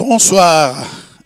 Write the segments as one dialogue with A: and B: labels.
A: bonsoir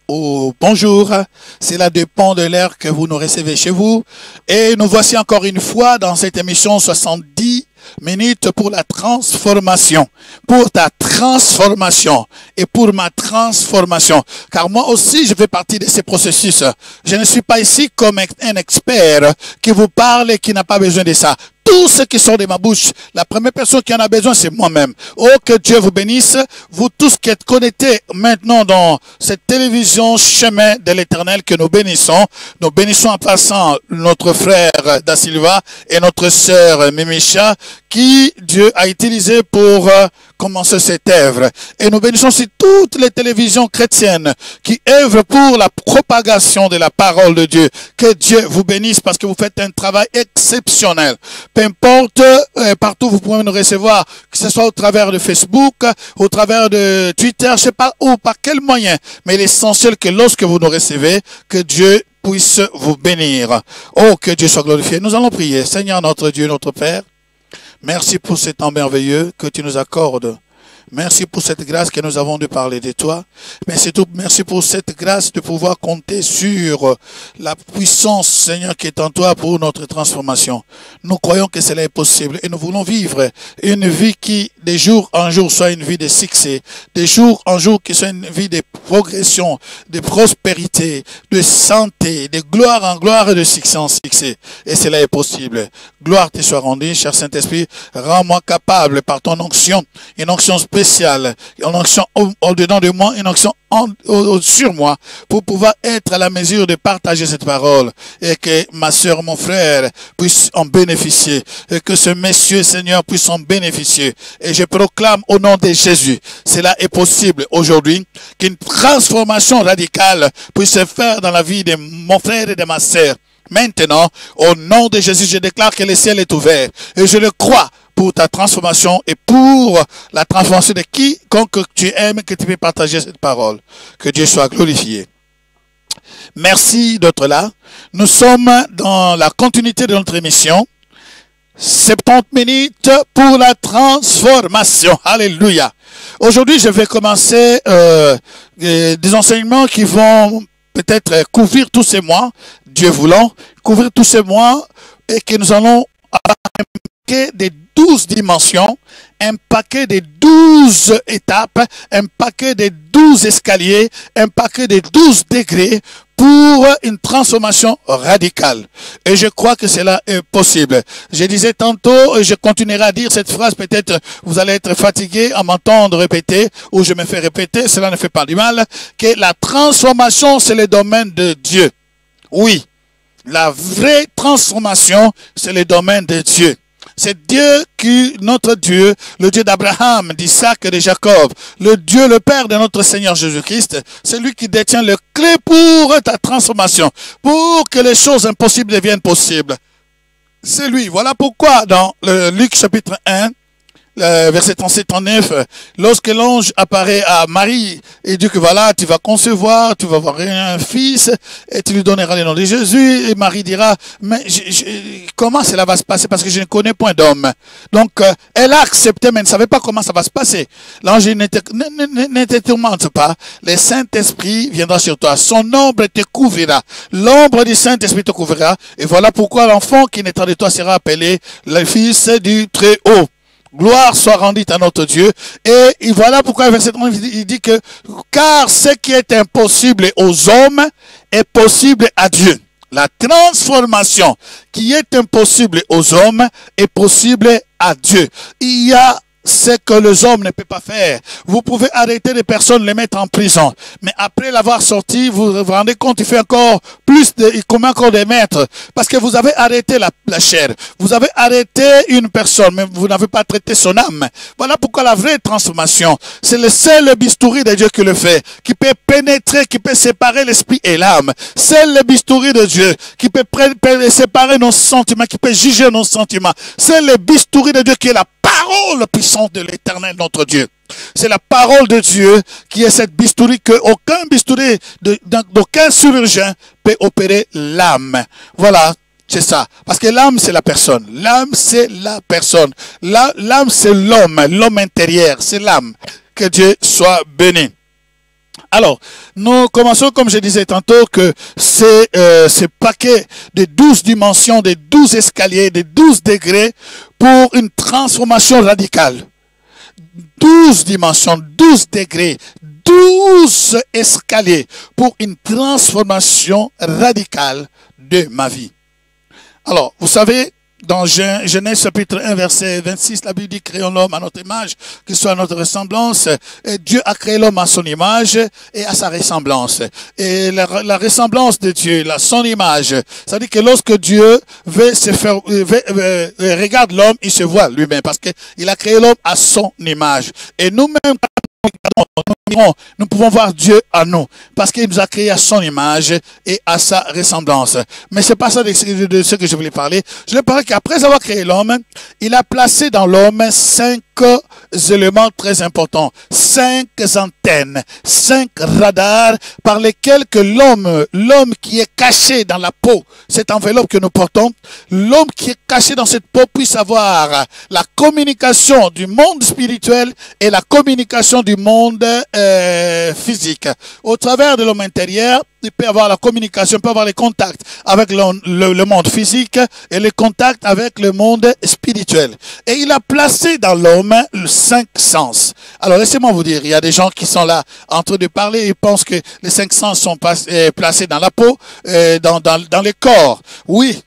A: ou bonjour, cela dépend de l'heure que vous nous recevez chez vous. Et nous voici encore une fois dans cette émission 70 minutes pour la transformation, pour ta transformation et pour ma transformation. Car moi aussi, je fais partie de ces processus. Je ne suis pas ici comme un expert qui vous parle et qui n'a pas besoin de ça. Tout ce qui sort de ma bouche, la première personne qui en a besoin, c'est moi-même. Oh, que Dieu vous bénisse, vous tous qui êtes connectés maintenant dans cette télévision chemin de l'éternel que nous bénissons. Nous bénissons en passant notre frère Da Silva et notre sœur Mimicha, qui Dieu a utilisé pour commencer cette œuvre. Et nous bénissons aussi toutes les télévisions chrétiennes qui œuvrent pour la propagation de la parole de Dieu. Que Dieu vous bénisse parce que vous faites un travail exceptionnel. Peu importe, partout vous pouvez nous recevoir, que ce soit au travers de Facebook, au travers de Twitter, je ne sais pas où, par quel moyen. Mais l'essentiel que lorsque vous nous recevez, que Dieu puisse vous bénir. Oh, que Dieu soit glorifié. Nous allons prier. Seigneur notre Dieu, notre Père, merci pour ce temps merveilleux que tu nous accordes. Merci pour cette grâce que nous avons de parler de toi. Mais surtout, merci pour cette grâce de pouvoir compter sur la puissance, Seigneur, qui est en toi pour notre transformation. Nous croyons que cela est possible et nous voulons vivre une vie qui, de jour en jour, soit une vie de succès. De jour en jour, qui soit une vie de progression, de prospérité, de santé, de gloire en gloire et de succès en succès. Et cela est possible. Gloire te soit rendue, cher Saint-Esprit. Rends-moi capable par ton onction, une onction spéciale, une onction au-dedans de moi, une onction sur moi, pour pouvoir être à la mesure de partager cette parole et que ma soeur, mon frère puisse en bénéficier et que ce monsieur, Seigneur, puisse en bénéficier. Et je proclame au nom de Jésus, cela est possible aujourd'hui, qu'une transformation radicale puisse se faire dans la vie de mon frère et de ma soeur. Maintenant, au nom de Jésus, je déclare que le ciel est ouvert et je le crois pour ta transformation et pour la transformation de quiconque tu aimes, que tu peux partager cette parole. Que Dieu soit glorifié. Merci d'être là. Nous sommes dans la continuité de notre émission. 70 minutes pour la transformation. Alléluia. Aujourd'hui, je vais commencer des enseignements qui vont peut-être couvrir tous ces mois, Dieu voulant, couvrir tous ces mois, et que nous allons avoir un paquet de 12 dimensions, un paquet de 12 étapes, un paquet de 12 escaliers, un paquet de 12 degrés pour une transformation radicale. Et je crois que cela est possible. Je disais tantôt, et je continuerai à dire cette phrase, peut-être vous allez être fatigué à m'entendre répéter, ou je me fais répéter, cela ne fait pas du mal, que la transformation, c'est le domaine de Dieu. Oui, la vraie transformation, c'est le domaine de Dieu. C'est Dieu qui, notre Dieu, le Dieu d'Abraham, d'Isaac et de Jacob, le Dieu, le Père de notre Seigneur Jésus-Christ, c'est lui qui détient les clés pour ta transformation, pour que les choses impossibles deviennent possibles. C'est lui. Voilà pourquoi dans le Luc chapitre 1, verset 37-39, lorsque l'ange apparaît à Marie et dit que voilà, tu vas concevoir, tu vas avoir un fils et tu lui donneras le nom de Jésus, et Marie dira, mais comment cela va se passer parce que je ne connais point d'homme. Donc elle a accepté mais elle ne savait pas comment ça va se passer. L'ange ne te tourmente pas, le Saint-Esprit viendra sur toi, son ombre te couvrira, l'ombre du Saint-Esprit te couvrira, et voilà pourquoi l'enfant qui naîtra de toi sera appelé le Fils du Très-Haut. Gloire soit rendue à notre Dieu. Et voilà pourquoi verset 30, il dit que car ce qui est impossible aux hommes est possible à Dieu. La transformation qui est impossible aux hommes est possible à Dieu. Il y a ce que les hommes ne peuvent pas faire. Vous pouvez arrêter des personnes, les mettre en prison. Mais après l'avoir sorti, vous vous rendez compte, il fait encore plus, il commet encore des maîtres. Parce que vous avez arrêté la chair. Vous avez arrêté une personne, mais vous n'avez pas traité son âme. Voilà pourquoi la vraie transformation, c'est le seul bistouri de Dieu qui le fait, qui peut pénétrer, qui peut séparer l'esprit et l'âme. C'est le bistouri de Dieu qui peut séparer nos sentiments, qui peut juger nos sentiments. C'est le bistouri de Dieu qui est la parole puissante de l'Éternel, notre Dieu. C'est la parole de Dieu qui est cette bistouri que aucun bistouri d'aucun chirurgien peut opérer l'âme. Voilà, c'est ça. Parce que l'âme, c'est la personne. L'âme, c'est la personne. L'âme, c'est l'homme intérieur. C'est l'âme. Que Dieu soit béni. Alors, nous commençons, comme je disais tantôt, que c'est ce paquet de 12 dimensions, de 12 escaliers, de 12 degrés pour une transformation radicale. 12 dimensions, 12 degrés, 12 escaliers pour une transformation radicale de ma vie. Alors, vous savez, dans Genèse chapitre 1, verset 26, la Bible dit « Créons l'homme à notre image, qu'il soit à notre ressemblance. » Et Dieu a créé l'homme à son image et à sa ressemblance. Et la ressemblance de Dieu, son image, ça veut dire que lorsque Dieu veut se faire, regarde l'homme, il se voit lui-même, parce qu'il a créé l'homme à son image. Et nous-mêmes, nous pouvons voir Dieu à nous, parce qu'il nous a créé à son image et à sa ressemblance. Mais c'est pas ça de ce que je voulais parler. Je voulais parler qu'après avoir créé l'homme, il a placé dans l'homme 5 éléments très importants, 5 antennes, 5 radars par lesquels que l'homme qui est caché dans la peau, cette enveloppe que nous portons, l'homme qui est caché dans cette peau puisse avoir la communication du monde spirituel et la communication du monde physique. Au travers de l'homme intérieur, il peut avoir la communication, il peut avoir les contacts avec le monde physique et les contacts avec le monde spirituel. Et il a placé dans l'homme 5 sens. Alors laissez-moi vous dire, il y a des gens qui sont là en train de parler et pensent que les 5 sens sont placés dans la peau, dans le corps. Oui.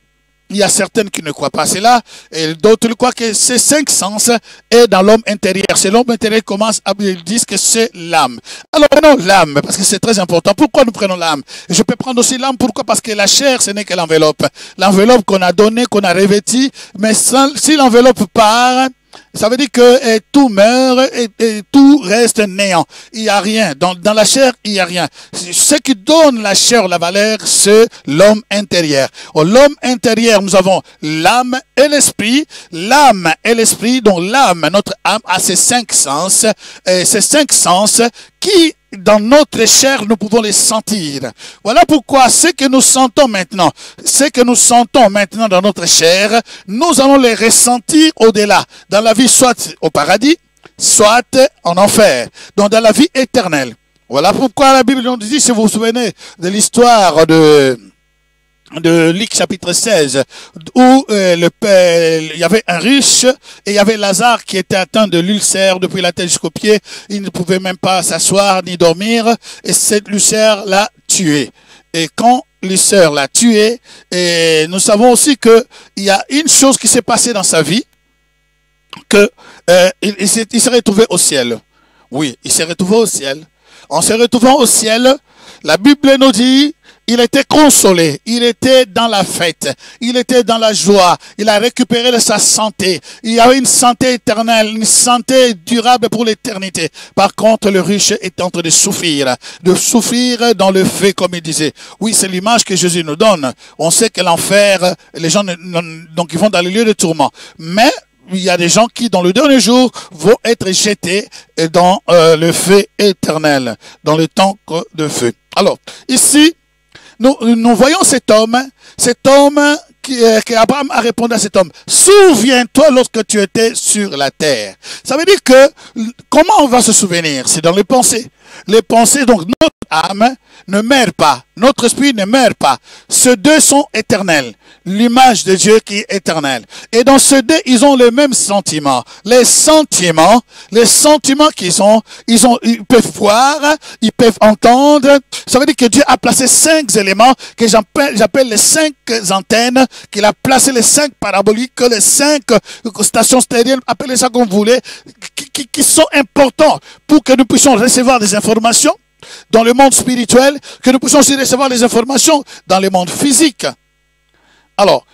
A: Il y a certaines qui ne croient pas cela, et d'autres croient que ces 5 sens est dans l'homme intérieur. C'est l'homme intérieur qui commence à dire que c'est l'âme. Alors prenons l'âme, parce que c'est très important. Pourquoi nous prenons l'âme? Je peux prendre aussi l'âme, pourquoi? Parce que la chair, ce n'est que l'enveloppe. L'enveloppe qu'on a donnée, qu'on a revêtie, mais si l'enveloppe part, ça veut dire que tout meurt et tout reste néant. Il n'y a rien. Dans la chair, il n'y a rien. Ce qui donne la chair la valeur, c'est l'homme intérieur. L'homme intérieur, nous avons l'âme et l'esprit. L'âme et l'esprit, donc l'âme, notre âme, a ces 5 sens. Ces 5 sens qui, dans notre chair, nous pouvons les sentir. Voilà pourquoi ce que nous sentons maintenant, dans notre chair, nous allons les ressentir au-delà, dans la vie, soit au paradis, soit en enfer, donc dans la vie éternelle. Voilà pourquoi la Bible nous dit, si vous vous souvenez de l'histoire de Luc chapitre 16, où il y avait un riche et il y avait Lazare qui était atteint de l'ulcère depuis la tête jusqu'aux pieds. Il ne pouvait même pas s'asseoir ni dormir et cette ulcère l'a tué. Et quand l'ulcère l'a tué, et nous savons aussi que il y a une chose qui s'est passée dans sa vie, que il s'est retrouvé au ciel. Oui, il s'est retrouvé au ciel. En se retrouvant au ciel, la Bible nous dit, il était consolé, il était dans la fête, il était dans la joie, il a récupéré de sa santé. Il y avait une santé éternelle, une santé durable pour l'éternité. Par contre, le riche est en train de souffrir dans le feu, comme il disait. Oui, c'est l'image que Jésus nous donne. On sait que l'enfer, les gens donc ils vont dans les lieux de tourment. Mais il y a des gens qui, dans le dernier jour, vont être jetés dans le feu éternel, dans le temps de feu. Alors, ici, nous voyons cet homme qu'Abraham a répondu à cet homme. Souviens-toi lorsque tu étais sur la terre. Ça veut dire que, comment on va se souvenir? C'est dans les pensées. Les pensées, donc notre âme ne meurt pas. Notre esprit ne meurt pas. Ces deux sont éternels. L'image de Dieu qui est éternelle. Et dans ces deux, ils ont le même sentiment. Les sentiments ils peuvent voir, ils peuvent entendre. Ça veut dire que Dieu a placé 5 éléments que j'appelle les 5 antennes, qu'il a placé les 5 paraboliques, les 5 stations stériles, appelez ça comme vous voulez, qui sont importants pour que nous puissions recevoir des informations dans le monde spirituel, que nous puissions aussi recevoir des informations dans le monde physique. Alors,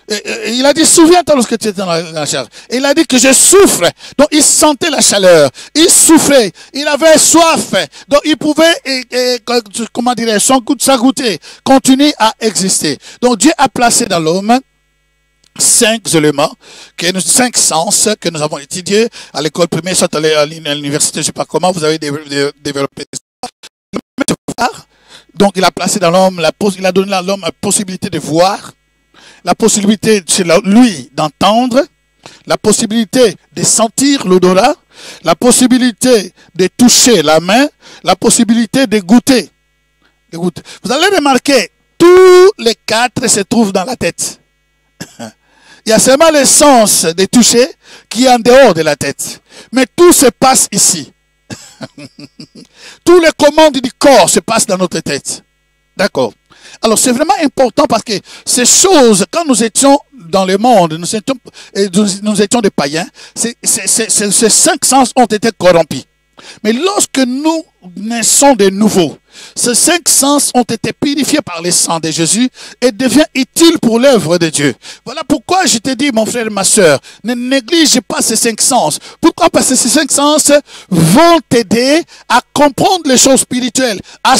A: il a dit, souviens-toi lorsque tu étais dans la chair. Et il a dit que je souffre. Donc, il sentait la chaleur. Il souffrait. Il avait soif. Donc, il pouvait, comment dirais-je, son goût de sa goûter, continuer à exister. Donc, Dieu a placé dans l'homme 5 éléments, 5 sens que nous avons étudiés à l'école primaire, soit à l'université, je ne sais pas comment, vous avez développé ça. Donc, il a placé dans l'homme, il a donné à l'homme la possibilité de voir, la possibilité chez lui d'entendre, la possibilité de sentir l'odorat, la possibilité de toucher la main, la possibilité de goûter. Vous allez remarquer, tous les quatre se trouvent dans la tête. Il y a seulement le sens de toucher qui est en dehors de la tête. Mais tout se passe ici. Toutes les commandes du corps se passent dans notre tête. D'accord. Alors c'est vraiment important parce que ces choses, quand nous étions dans le monde, nous étions des païens, ces 5 sens ont été corrompus. Mais lorsque nous naissons de nouveau, ces 5 sens ont été purifiés par le sang de Jésus et deviennent utiles pour l'œuvre de Dieu. Voilà pourquoi je te dis, mon frère et ma soeur, ne néglige pas ces 5 sens. Pourquoi? Parce que ces 5 sens vont t'aider à comprendre les choses spirituelles, à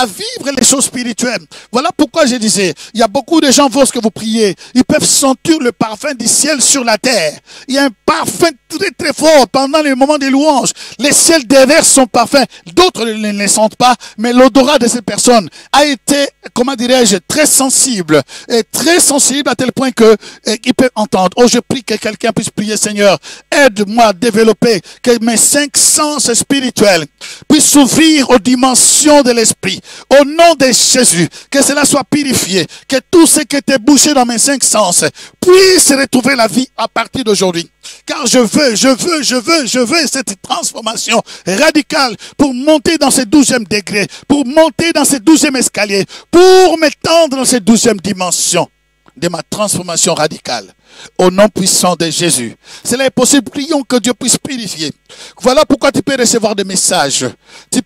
A: vivre les choses spirituelles. Voilà pourquoi je disais, il y a beaucoup de gens, lorsque vous priez, ils peuvent sentir le parfum du ciel sur la terre. Il y a un parfum très très fort pendant les moments des louanges. Les ciels déversent son parfum. D'autres ne le sentent pas, mais l'odorat de cette personne a été, comment dirais-je, très sensible. Et très sensible à tel point que il peut entendre. Oh, je prie que quelqu'un puisse prier, Seigneur, aide-moi à développer, que mes 5 sens spirituels puissent s'ouvrir aux dimensions de l'esprit. Au nom de Jésus, que cela soit purifié, que tout ce qui était bouché dans mes 5 sens puisse retrouver la vie à partir d'aujourd'hui. Car je veux cette transformation radicale pour monter dans ce 12e degré, pour monter dans ce 12e escalier, pour m'étendre dans cette 12e dimension de ma transformation radicale. Au nom puissant de Jésus. Cela est possible. Prions que Dieu puisse purifier. Voilà pourquoi tu peux recevoir des messages. Il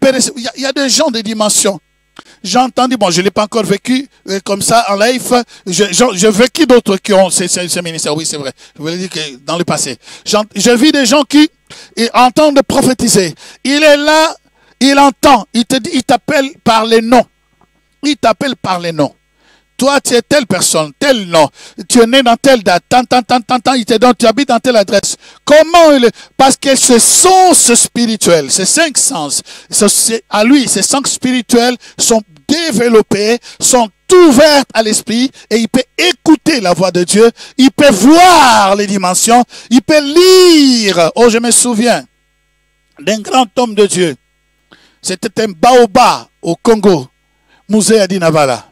A: y a des gens de dimensions. J'ai entendu, bon, je ne l'ai pas encore vécu comme ça en live. J'ai vécu d'autres qui ont ces ministères. Oui, c'est vrai. Je voulais dire que dans le passé. J'ai vu des gens qui entendent prophétiser. Il est là, il entend. Il t'appelle par les noms. Il t'appelle par les noms. Toi, tu es telle personne, tel nom. Tu es né dans telle date, tant, il te donne, tu habites dans telle adresse. Comment parce que ce sens spirituel, ces 5 sens, à lui, ces 5 spirituels sont développés, sont ouverts à l'esprit et il peut écouter la voix de Dieu, il peut voir les dimensions, il peut lire. Oh, je me souviens d'un grand homme de Dieu. C'était un baobab au Congo, Musée Adinavala.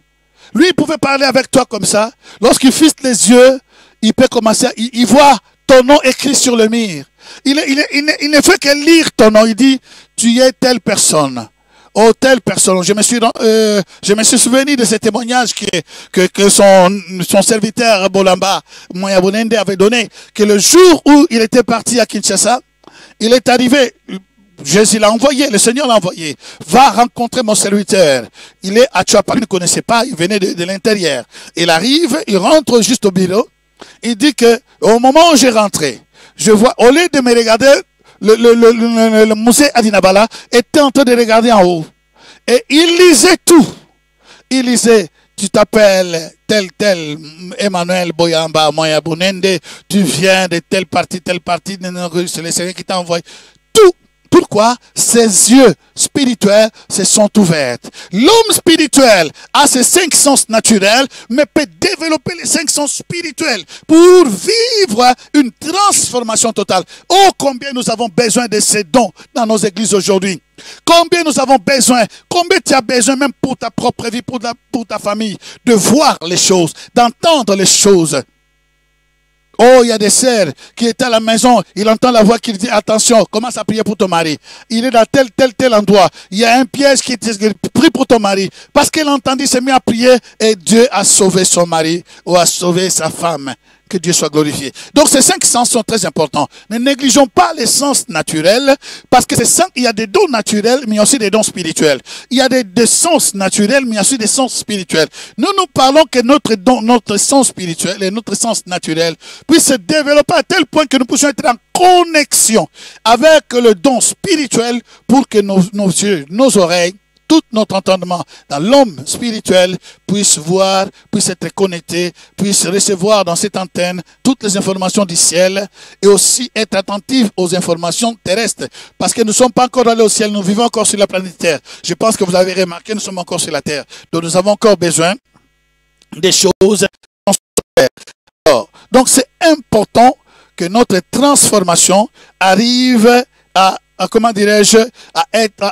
A: Lui, il pouvait parler avec toi comme ça. Lorsqu'il fixe les yeux, il peut commencer, il voit ton nom écrit sur le mur. Il ne fait que lire ton nom. Il dit, tu es telle personne. Oh, telle personne. Je me suis souvenu de ce témoignage que son serviteur Bolamba, Moya Bonende, avait donné. Que le jour où il était parti à Kinshasa, il est arrivé. Jésus l'a envoyé, le Seigneur l'a envoyé. Va rencontrer mon serviteur. Il est à Tchouapa, il ne connaissait pas, il venait de l'intérieur. Il arrive, il rentre juste au bureau. Il dit que au moment où j'ai rentré, je vois, au lieu de me regarder, le musée Adinabala était en train de regarder en haut. Et il lisait tout. Il lisait, tu t'appelles tel, Emmanuel Boyamba, Moya Bonende, tu viens de telle partie, c'est le Seigneur qui t'a envoyé. Tout. Pourquoi ses yeux spirituels se sont ouverts. L'homme spirituel a ses 5 sens naturels, mais peut développer les 5 sens spirituels pour vivre une transformation totale. Oh, combien nous avons besoin de ces dons dans nos églises aujourd'hui. Combien nous avons besoin, combien tu as besoin même pour ta propre vie, pour ta famille, de voir les choses, d'entendre les choses. Oh, il y a des sœurs qui étaient à la maison, il entend la voix qui dit, attention, commence à prier pour ton mari. Il est dans tel endroit. Il y a un piège qui dit, prie pour ton mari. Parce qu'elle entendit, s'est mis à prier et Dieu a sauvé son mari ou a sauvé sa femme. Que Dieu soit glorifié. Donc ces 5 sens sont très importants. Ne négligeons pas les sens naturels, parce que il y a des dons naturels, mais il y a aussi des dons spirituels. Il y a des sens naturels, mais il y a aussi des sens spirituels. Nous parlons que notre sens spirituel et notre sens naturel puissent se développer à tel point que nous puissions être en connexion avec le don spirituel pour que nos yeux, nos oreilles, tout notre entendement dans l'homme spirituel puisse voir, puisse être connecté, puisse recevoir dans cette antenne toutes les informations du ciel et aussi être attentif aux informations terrestres. Parce que nous ne sommes pas encore allés au ciel, nous vivons encore sur la planète Terre. Je pense que vous avez remarqué, nous sommes encore sur la Terre. Donc nous avons encore besoin des choses. Alors, Donc c'est important que notre transformation arrive comment dirais-je,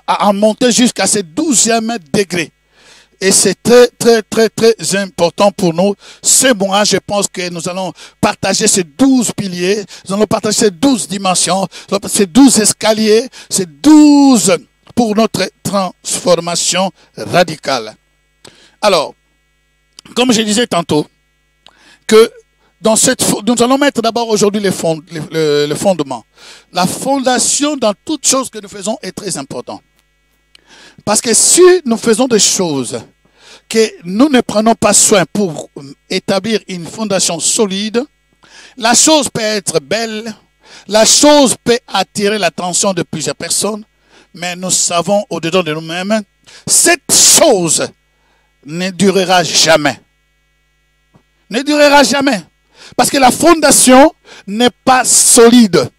A: à monter jusqu'à ce 12e degré. Et c'est très, très, très, très important pour nous. Ce mois, je pense que nous allons partager ces 12 piliers, nous allons partager ces 12 dimensions, ces 12 escaliers, ces 12 pour notre transformation radicale. Alors, comme je disais tantôt, que nous allons mettre d'abord aujourd'hui le fondement. La fondation dans toute chose que nous faisons est très importante. Parce que si nous faisons des choses que nous ne prenons pas soin pour établir une fondation solide, la chose peut être belle, la chose peut attirer l'attention de plusieurs personnes, mais nous savons au-dedans de nous-mêmes, cette chose ne durera jamais. Ne durera jamais. Parce que la fondation n'est pas solide.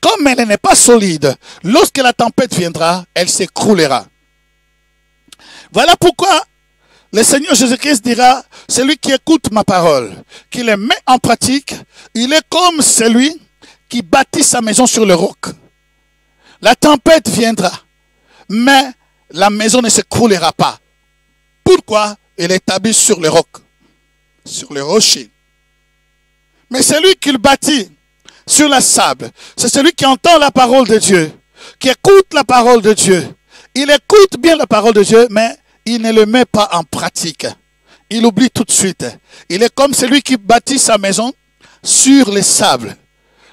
A: Comme elle n'est pas solide, lorsque la tempête viendra, elle s'écroulera. Voilà pourquoi le Seigneur Jésus-Christ dira, celui qui écoute ma parole, qui les met en pratique, il est comme celui qui bâtit sa maison sur le roc. La tempête viendra, mais la maison ne s'écroulera pas. Pourquoi? Elle est établie sur le roc, sur le rocher. Mais celui qui le bâtit sur la sable, c'est celui qui entend la parole de Dieu, qui écoute la parole de Dieu. Il écoute bien la parole de Dieu, mais il ne le met pas en pratique. Il oublie tout de suite. Il est comme celui qui bâtit sa maison sur les sables.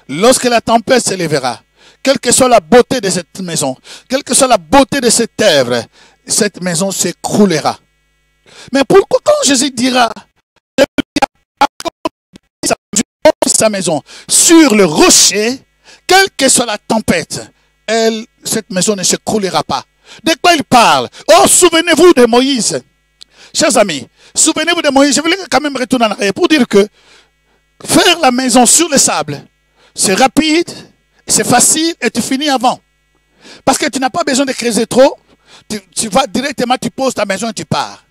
A: Lorsque la tempête s'élèvera, quelle que soit la beauté de cette maison, quelle que soit la beauté de cette œuvre, cette maison s'écroulera. Mais pourquoi quand Jésus dira sa maison sur le rocher, quelle que soit la tempête, cette maison ne s'écroulera pas. De quoi il parle? Oh, souvenez-vous de Moïse. Chers amis, souvenez-vous de Moïse. Je voulais quand même retourner en arrière pour dire que faire la maison sur le sable, c'est rapide, c'est facile et tu finis avant. Parce que tu n'as pas besoin de creuser trop. Tu vas directement, tu poses ta maison et tu pars.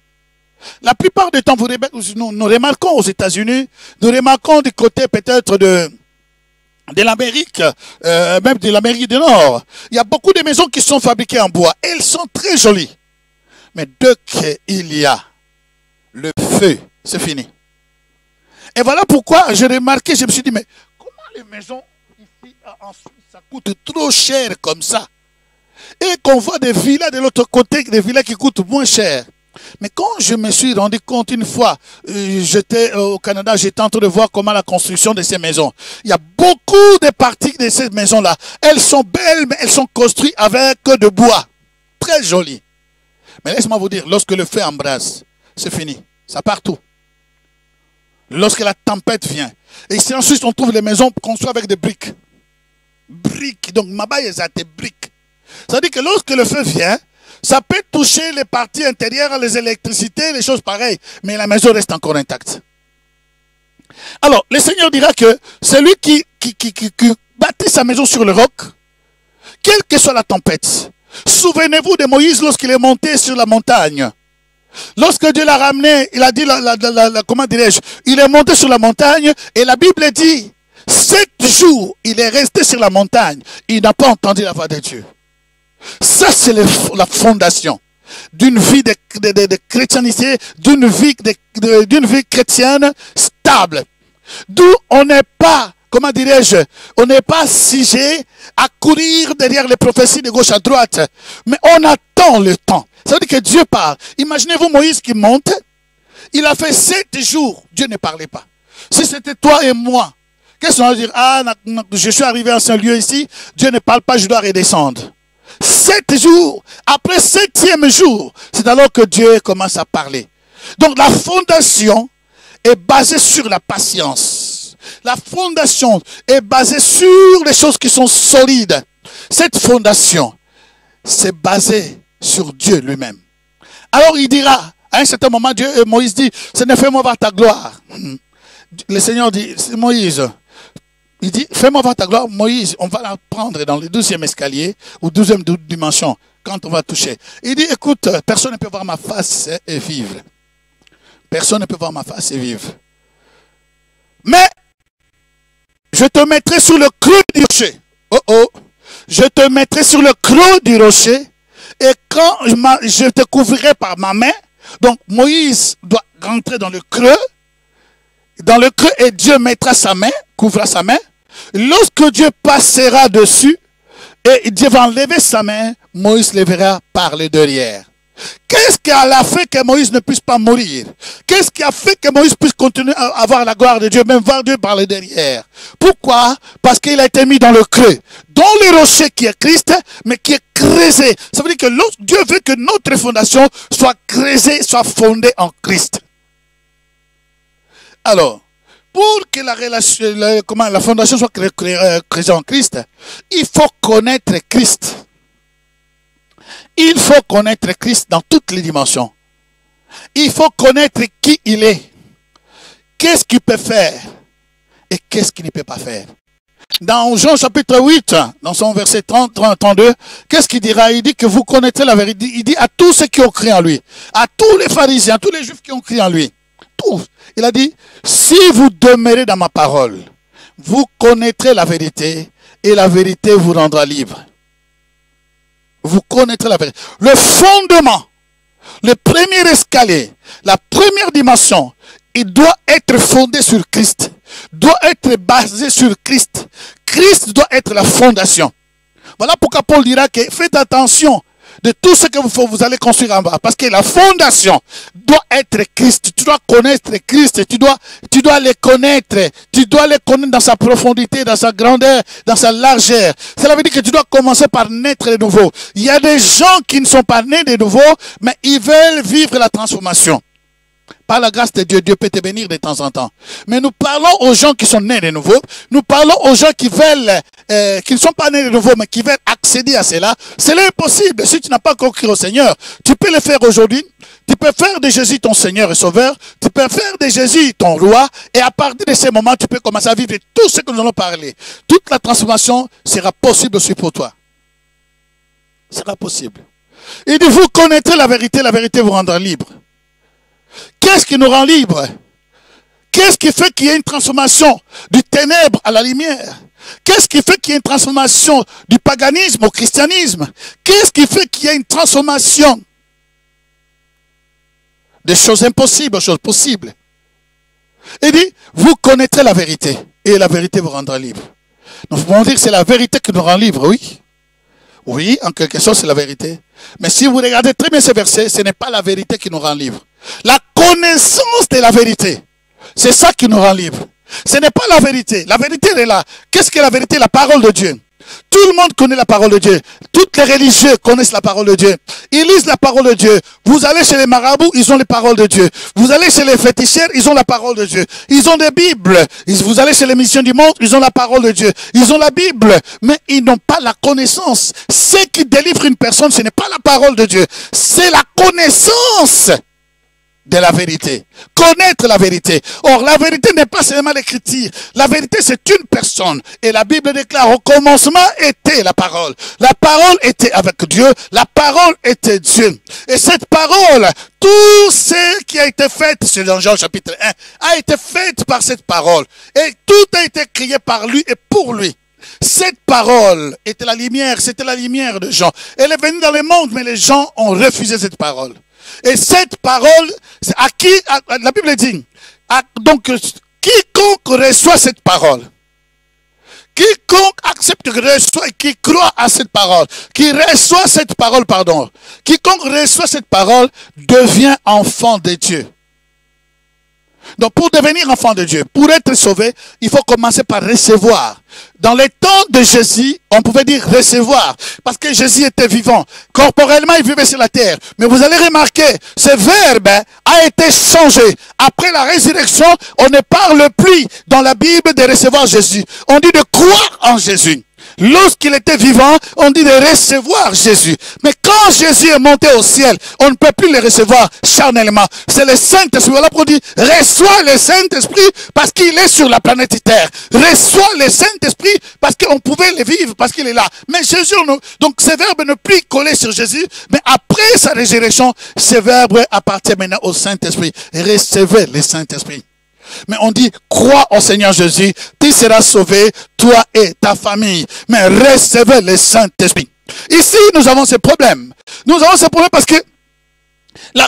A: La plupart du temps, nous remarquons aux États-Unis, nous remarquons du côté peut-être de l'Amérique, même de l'Amérique du Nord. Il y a beaucoup de maisons qui sont fabriquées en bois. Elles sont très jolies. Mais dès qu'il y a le feu, c'est fini. Et voilà pourquoi j'ai remarqué, je me suis dit, mais comment les maisons ici en Suisse, ça coûte trop cher comme ça? Et qu'on voit des villas de l'autre côté, des villas qui coûtent moins cher. Mais quand je me suis rendu compte une fois, j'étais au Canada, j'étais en train de voir comment la construction de ces maisons. Il y a beaucoup de parties de ces maisons-là. Elles sont belles, mais elles sont construites avec de bois. Très jolies. Mais laisse-moi vous dire, lorsque le feu embrase, c'est fini. Ça part tout. Lorsque la tempête vient. Et ici en Suisse, on trouve les maisons construites avec des briques. Briques. Donc, Mabaye, ça des briques. Ça veut dire que lorsque le feu vient, ça peut toucher les parties intérieures, les électricités, les choses pareilles. Mais la maison reste encore intacte. Alors, le Seigneur dira que celui qui bâtit sa maison sur le roc, quelle que soit la tempête, souvenez-vous de Moïse lorsqu'il est monté sur la montagne. Lorsque Dieu l'a ramené, il a dit, comment dirais-je, il est monté sur la montagne et la Bible dit, 7 jours, il est resté sur la montagne. Il n'a pas entendu la voix de Dieu. Ça, c'est la fondation d'une vie de chrétienté, d'une vie chrétienne stable. D'où on n'est pas, comment dirais-je, on n'est pas figé à courir derrière les prophéties de gauche à droite. Mais on attend le temps. Ça veut dire que Dieu parle. Imaginez-vous Moïse qui monte. Il a fait 7 jours. Dieu ne parlait pas. Si c'était toi et moi, qu'est-ce qu'on va dire? Ah, je suis arrivé à ce lieu ici. Dieu ne parle pas, je dois redescendre. 7 jours, après 7e jour, c'est alors que Dieu commence à parler. Donc la fondation est basée sur la patience. La fondation est basée sur les choses qui sont solides. Cette fondation, c'est basé sur Dieu lui-même. Alors il dira, à un certain moment, Moïse dit, Seigneur, fais-moi voir ta gloire. Le Seigneur dit, Moïse, il dit, fais-moi voir ta gloire. Moïse, on va la prendre dans le 12e escalier ou 12e dimension quand on va toucher. Il dit, écoute, personne ne peut voir ma face et vivre. Personne ne peut voir ma face et vivre. Mais Je te mettrai sur le creux du rocher. Oh oh. Je te mettrai sur le creux du rocher. Et quand je te couvrirai par ma main. Donc Moïse doit rentrer dans le creux. Dans le creux, et Dieu mettra sa main, couvrira sa main. Lorsque Dieu passera dessus, et Dieu va enlever sa main, Moïse le verra par le derrière. Qu'est-ce qui a fait que Moïse ne puisse pas mourir? Qu'est-ce qui a fait que Moïse puisse continuer à avoir la gloire de Dieu, même voir Dieu par le derrière? Pourquoi? Parce qu'il a été mis dans le creux, dans le rocher qui est Christ, mais qui est creusé. Ça veut dire que Dieu veut que notre fondation soit creusée, soit fondée en Christ. Alors, pour que la fondation soit creusée en Christ, il faut connaître Christ. Il faut connaître Christ dans toutes les dimensions. Il faut connaître qui il est. Qu'est-ce qu'il peut faire et qu'est-ce qu'il ne peut pas faire. Dans Jean chapitre 8, dans son verset 32, qu'est-ce qu'il dira? Il dit que vous connaîtrez la vérité. Il dit à tous ceux qui ont cru en lui, à tous les pharisiens, à tous les juifs qui ont cru en lui. Tous. Il a dit, si vous demeurez dans ma parole, vous connaîtrez la vérité et la vérité vous rendra libre. Vous connaîtrez la vérité. Le fondement, le premier escalier, la première dimension, il doit être fondé sur Christ. Doit être basé sur Christ. Christ doit être la fondation. Voilà pourquoi Paul dira que faites attention de tout ce que vous allez construire en bas. Parce que la fondation doit être Christ. Tu dois connaître Christ. Tu dois les connaître. Tu dois les connaître dans sa profondité, dans sa grandeur, dans sa largeur. Cela veut dire que tu dois commencer par naître de nouveau. Il y a des gens qui ne sont pas nés de nouveau, mais ils veulent vivre la transformation. Par la grâce de Dieu, Dieu peut te bénir de temps en temps. Mais nous parlons aux gens qui sont nés de nouveau. Nous parlons aux gens qui veulent, qui ne sont pas nés de nouveau, mais qui veulent accéder à cela. C'est impossible. Si tu n'as pas encore cru au Seigneur, tu peux le faire aujourd'hui. Tu peux faire de Jésus ton Seigneur et Sauveur. Tu peux faire de Jésus ton roi. Et à partir de ce moment, tu peux commencer à vivre tout ce que nous allons parler. Toute la transformation sera possible aussi pour toi. Sera possible. Il dit, vous connaîtrez la vérité vous rendra libre. Qu'est-ce qui nous rend libres? Qu'est-ce qui fait qu'il y ait une transformation du ténèbre à la lumière? Qu'est-ce qui fait qu'il y ait une transformation du paganisme au christianisme? Qu'est-ce qui fait qu'il y ait une transformation des choses impossibles aux choses possibles? Il dit, vous connaîtrez la vérité et la vérité vous rendra libre. Donc, vous pouvez dire que c'est la vérité qui nous rend libres, oui. Oui, en quelque sorte, c'est la vérité. Mais si vous regardez très bien ce verset, ce n'est pas la vérité qui nous rend libres. La connaissance de la vérité, c'est ça qui nous rend libres. Ce n'est pas la vérité. La vérité, elle est là. Qu'est-ce que la vérité? La parole de Dieu. Tout le monde connaît la parole de Dieu. Toutes les religieux connaissent la parole de Dieu. Ils lisent la parole de Dieu. Vous allez chez les marabouts, ils ont les paroles de Dieu. Vous allez chez les féticheurs, ils ont la parole de Dieu. Ils ont des Bibles. Vous allez chez les missions du monde, ils ont la parole de Dieu. Ils ont la Bible, mais ils n'ont pas la connaissance. Ce qui délivre une personne, ce n'est pas la parole de Dieu. C'est la connaissance de la vérité. Connaître la vérité. Or, la vérité n'est pas seulement l'écriture. La vérité, c'est une personne. Et la Bible déclare, au commencement était la parole. La parole était avec Dieu. La parole était Dieu. Et cette parole, tout ce qui a été fait, c'est dans Jean chapitre 1, a été fait par cette parole. Et tout a été créé par lui et pour lui. Cette parole était la lumière, c'était la lumière de Jean. Elle est venue dans le monde, mais les gens ont refusé cette parole. Et cette parole, à qui, la Bible dit, donc quiconque reçoit cette parole, quiconque accepte, reçoit et qui croit à cette parole, qui reçoit cette parole, pardon, quiconque reçoit cette parole devient enfant de Dieu. Donc pour devenir enfant de Dieu, pour être sauvé, il faut commencer par recevoir. Dans les temps de Jésus, on pouvait dire recevoir, parce que Jésus était vivant. Corporellement, il vivait sur la terre. Mais vous allez remarquer, ce verbe a été changé. Après la résurrection, on ne parle plus dans la Bible de recevoir Jésus. On dit de croire en Jésus. Lorsqu'il était vivant, on dit de recevoir Jésus. Mais quand Jésus est monté au ciel, on ne peut plus le recevoir charnellement. C'est le Saint-Esprit. Voilà pour dire, reçois le Saint-Esprit parce qu'il est sur la planète Terre. Reçois le Saint-Esprit parce qu'on pouvait le vivre, parce qu'il est là. Mais Jésus, donc ce verbe ne plus collé sur Jésus, mais après sa résurrection, ce verbe appartient maintenant au Saint-Esprit. Recevez le Saint-Esprit. Mais on dit, crois au Seigneur Jésus, tu seras sauvé, toi et ta famille. Mais recevez le Saint-Esprit. Ici, nous avons ce problème. Nous avons ce problème parce que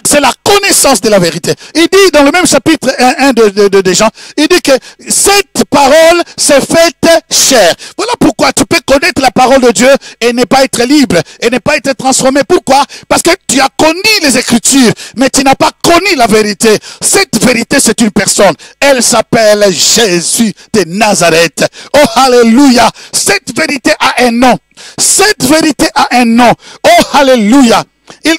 A: c'est la connaissance de la vérité. Il dit dans le même chapitre 1 de Jean, il dit que cette parole s'est faite chair. Voilà pourquoi tu peux connaître la parole de Dieu et ne pas être libre, et ne pas être transformé. Pourquoi? Parce que tu as connu les Écritures, mais tu n'as pas connu la vérité. Cette vérité, c'est une personne. Elle s'appelle Jésus de Nazareth. Oh, alléluia. Cette vérité a un nom. Cette vérité a un nom. Oh, alléluia.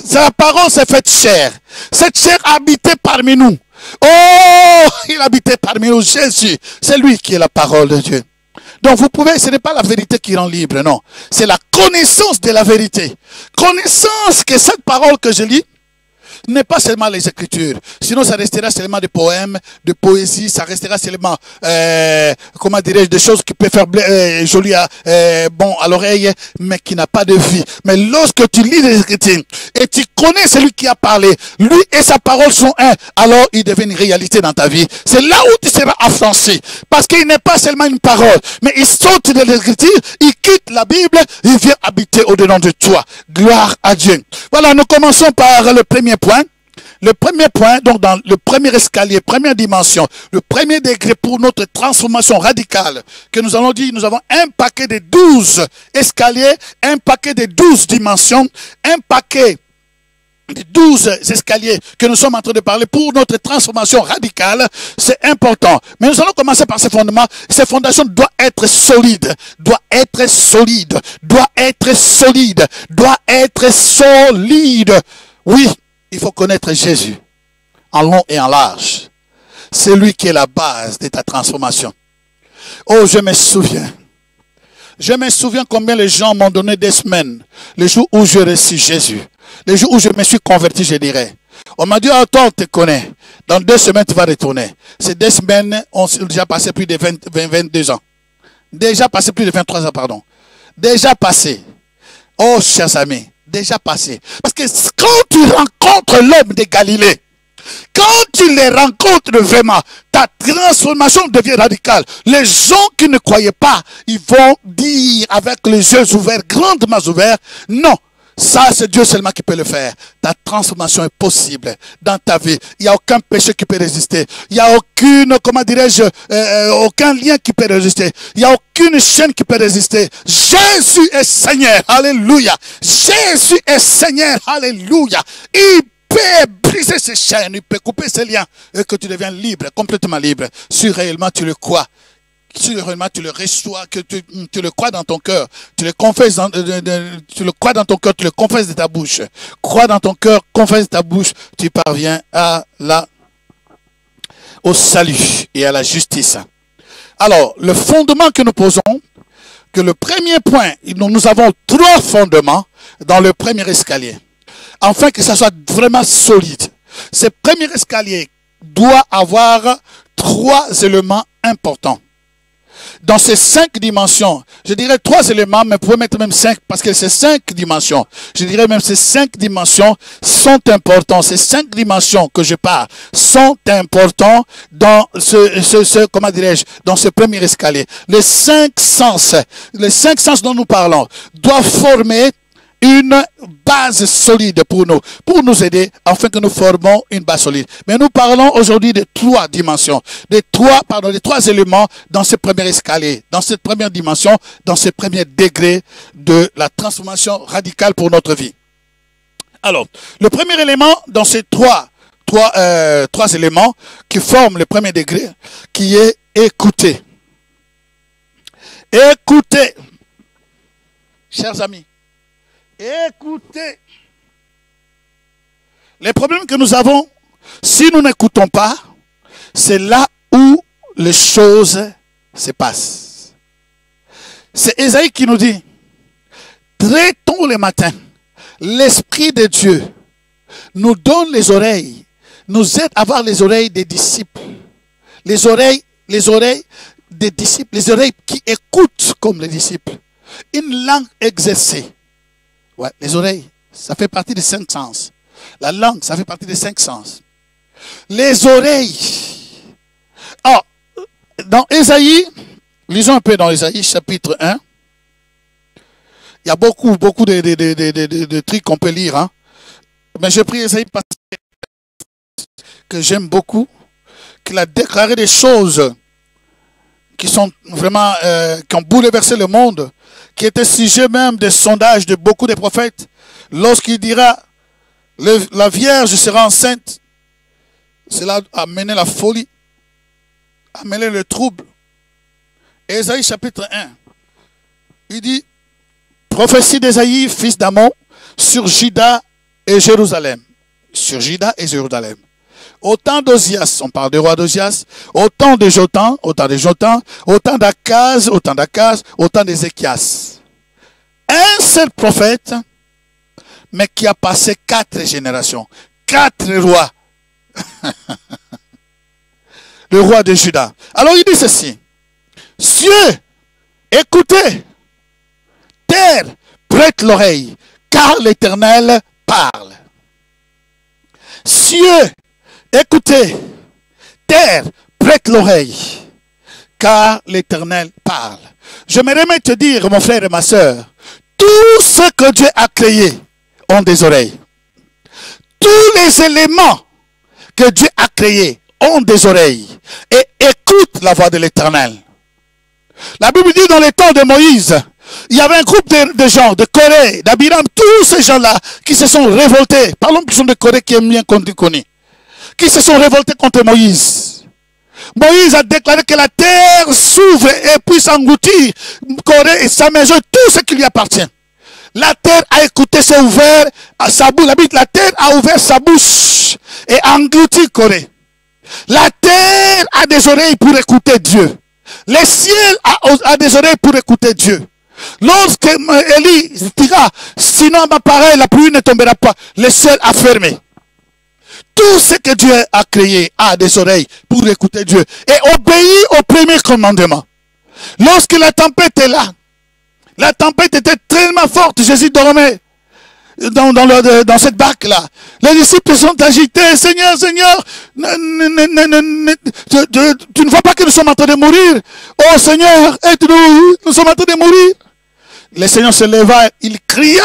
A: Sa parole s'est faite chair. Cette chair habitait parmi nous. Oh, il habitait parmi nous. Jésus, c'est lui qui est la parole de Dieu. Donc vous pouvez, ce n'est pas la vérité qui rend libre, non. C'est la connaissance de la vérité. Connaissance que cette parole que je lis n'est pas seulement les Écritures. Sinon, ça restera seulement des poèmes, de poésie, ça restera seulement, comment dirais-je, des choses qui peuvent faire joli bon à l'oreille, mais qui n'a pas de vie. Mais lorsque tu lis les Écritures et tu connais celui qui a parlé, lui et sa parole sont un, alors il devient une réalité dans ta vie. C'est là où tu seras affranchi. Parce qu'il n'est pas seulement une parole, mais il saute de l'Écriture, il quitte la Bible, il vient habiter au-dedans de toi. Gloire à Dieu. Voilà, nous commençons par le premier point. Le premier point, donc dans le premier escalier, première dimension, le premier degré pour notre transformation radicale, que nous allons dire, nous avons un paquet de 12 escaliers, un paquet de 12 dimensions, un paquet de 12 escaliers que nous sommes en train de parler pour notre transformation radicale, c'est important. Mais nous allons commencer par ces fondements. Ces fondations doivent être solides, doivent être solides, doivent être solides, doivent être solides. Oui. Il faut connaître Jésus en long et en large. C'est lui qui est la base de ta transformation. Oh, je me souviens. Je me souviens combien les gens m'ont donné des semaines. Le jour où je reçus Jésus. Le jour où je me suis converti, je dirais. On m'a dit, oh, toi, on te connaît. Dans 2 semaines, tu vas retourner. Ces 2 semaines ont déjà passé plus de 22 ans. Déjà passé plus de 23 ans, pardon. Déjà passé. Oh, chers amis. Déjà passé. Parce que quand tu rencontres l'homme de Galilée, quand tu les rencontres vraiment, ta transformation devient radicale. Les gens qui ne croyaient pas, ils vont dire avec les yeux ouverts, grandement ouverts, non. Ça, c'est Dieu seulement qui peut le faire. Ta transformation est possible dans ta vie. Il n'y a aucun péché qui peut résister. Il n'y a aucune, comment dirais-je, aucun lien qui peut résister. Il n'y a aucune chaîne qui peut résister. Jésus est Seigneur. Alléluia. Jésus est Seigneur. Alléluia. Il peut briser ces chaînes. Il peut couper ces liens. Et que tu deviens libre, complètement libre. Si réellement tu le crois. Si réellement tu le reçois, que tu le crois dans ton cœur, tu le confesses, tu le crois dans ton cœur, tu le confesses de ta bouche. Crois dans ton cœur, confesse de ta bouche, tu parviens au salut et à la justice. Alors, le fondement que nous posons, que le premier point, nous avons 3 fondements dans le premier escalier. Afin que ça soit vraiment solide. Ce premier escalier doit avoir 3 éléments importants. Dans ces 5 dimensions, je dirais 3 éléments, mais vous pouvez mettre même 5, parce que ces 5 dimensions, je dirais même ces 5 dimensions sont importantes. Ces 5 dimensions que je parle sont importantes dans comment dirais-je, dans ce premier escalier. Les 5 sens dont nous parlons doivent former une base solide pour nous aider, afin que nous formons une base solide. Mais nous parlons aujourd'hui de 3 dimensions, des 3 éléments dans ce premier escalier, dans cette première dimension, dans ce premier degré de la transformation radicale pour notre vie. Alors, le premier élément dans ces 3 éléments qui forment le premier degré, qui est écouter. Écoutez, chers amis. Écoutez. Les problèmes que nous avons, si nous n'écoutons pas, c'est là où les choses se passent. C'est Ésaïe qui nous dit, très tôt le matin, l'Esprit de Dieu nous donne les oreilles, nous aide à avoir les oreilles des disciples. Les oreilles des disciples, les oreilles qui écoutent comme les disciples. Une langue exercée. Ouais, les oreilles, ça fait partie des 5 sens. La langue, ça fait partie des 5 sens. Les oreilles Ah, dans Ésaïe, lisons un peu dans Ésaïe chapitre 1. Il y a beaucoup de trucs qu'on peut lire. Hein. Mais j'ai pris Ésaïe parce que j'aime beaucoup, qu'il a déclaré des choses qui sont vraiment, qui ont bouleversé le monde, qui était sujet même des sondages de beaucoup de prophètes. Lorsqu'il dira, la Vierge sera enceinte, cela a mené la folie, a mené le trouble. Ésaïe chapitre 1, il dit, prophétie d'Ésaïe, fils d'Amon, sur Juda et Jérusalem. Sur Juda et Jérusalem. Au temps d'Osias, on parle du roi d'Osias, au temps de Jotam, au temps d'Akaz, au temps d'Ézéchias. Un seul prophète, mais qui a passé 4 générations, 4 rois. Le roi de Juda. Alors il dit ceci, cieux, écoutez, terre, prête l'oreille, car l'Éternel parle. Cieux, écoutez, terre, prête l'oreille, car l'Éternel parle. J'aimerais même te dire, mon frère et ma soeur, tout ce que Dieu a créé ont des oreilles. Tous les éléments que Dieu a créés ont des oreilles et écoutent la voix de l'Éternel. La Bible dit dans les temps de Moïse, il y avait un groupe de gens, de Corée, d'Abiram, tous ces gens-là qui se sont révoltés. Parlons qui sont de Corée qui aiment bien connu. Qui se sont révoltés contre Moïse. Moïse a déclaré que la terre s'ouvre et puisse engloutir Corée et sa maison, tout ce qui lui appartient. La terre a écouté, s'est ouvert à sa bouche. La terre a ouvert sa bouche et englouti Corée. La terre a des oreilles pour écouter Dieu. Le ciel a des oreilles pour écouter Dieu. Lorsque Élie dira, sinon ma pareille, la pluie ne tombera pas, le ciel a fermé. Tout ce que Dieu a créé a des oreilles pour écouter Dieu et obéit au premier commandement. Lorsque la tempête est là, la tempête était tellement forte, Jésus dormait dans cette barque-là. Les disciples sont agités. Seigneur, Seigneur, tu ne vois pas que nous sommes en train de mourir? Oh Seigneur, aide-nous, nous sommes en train de mourir. Le Seigneur se leva, il cria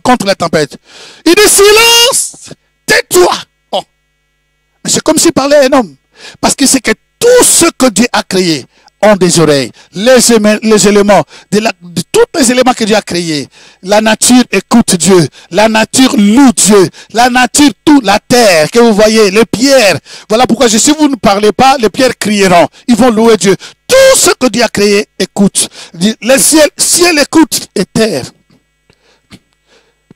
A: contre la tempête. Il dit, silence, tais-toi. Oh. Mais c'est comme s'il parlait à un homme. Parce que c'est que tout ce que Dieu a créé ont des oreilles. Les éléments, de tous les éléments que Dieu a créés. La nature écoute Dieu. La nature loue Dieu. La nature, tout, la terre que vous voyez, les pierres. Voilà pourquoi si vous ne parlez pas, les pierres crieront. Ils vont louer Dieu. Tout ce que Dieu a créé écoute. Le ciel écoute et terre.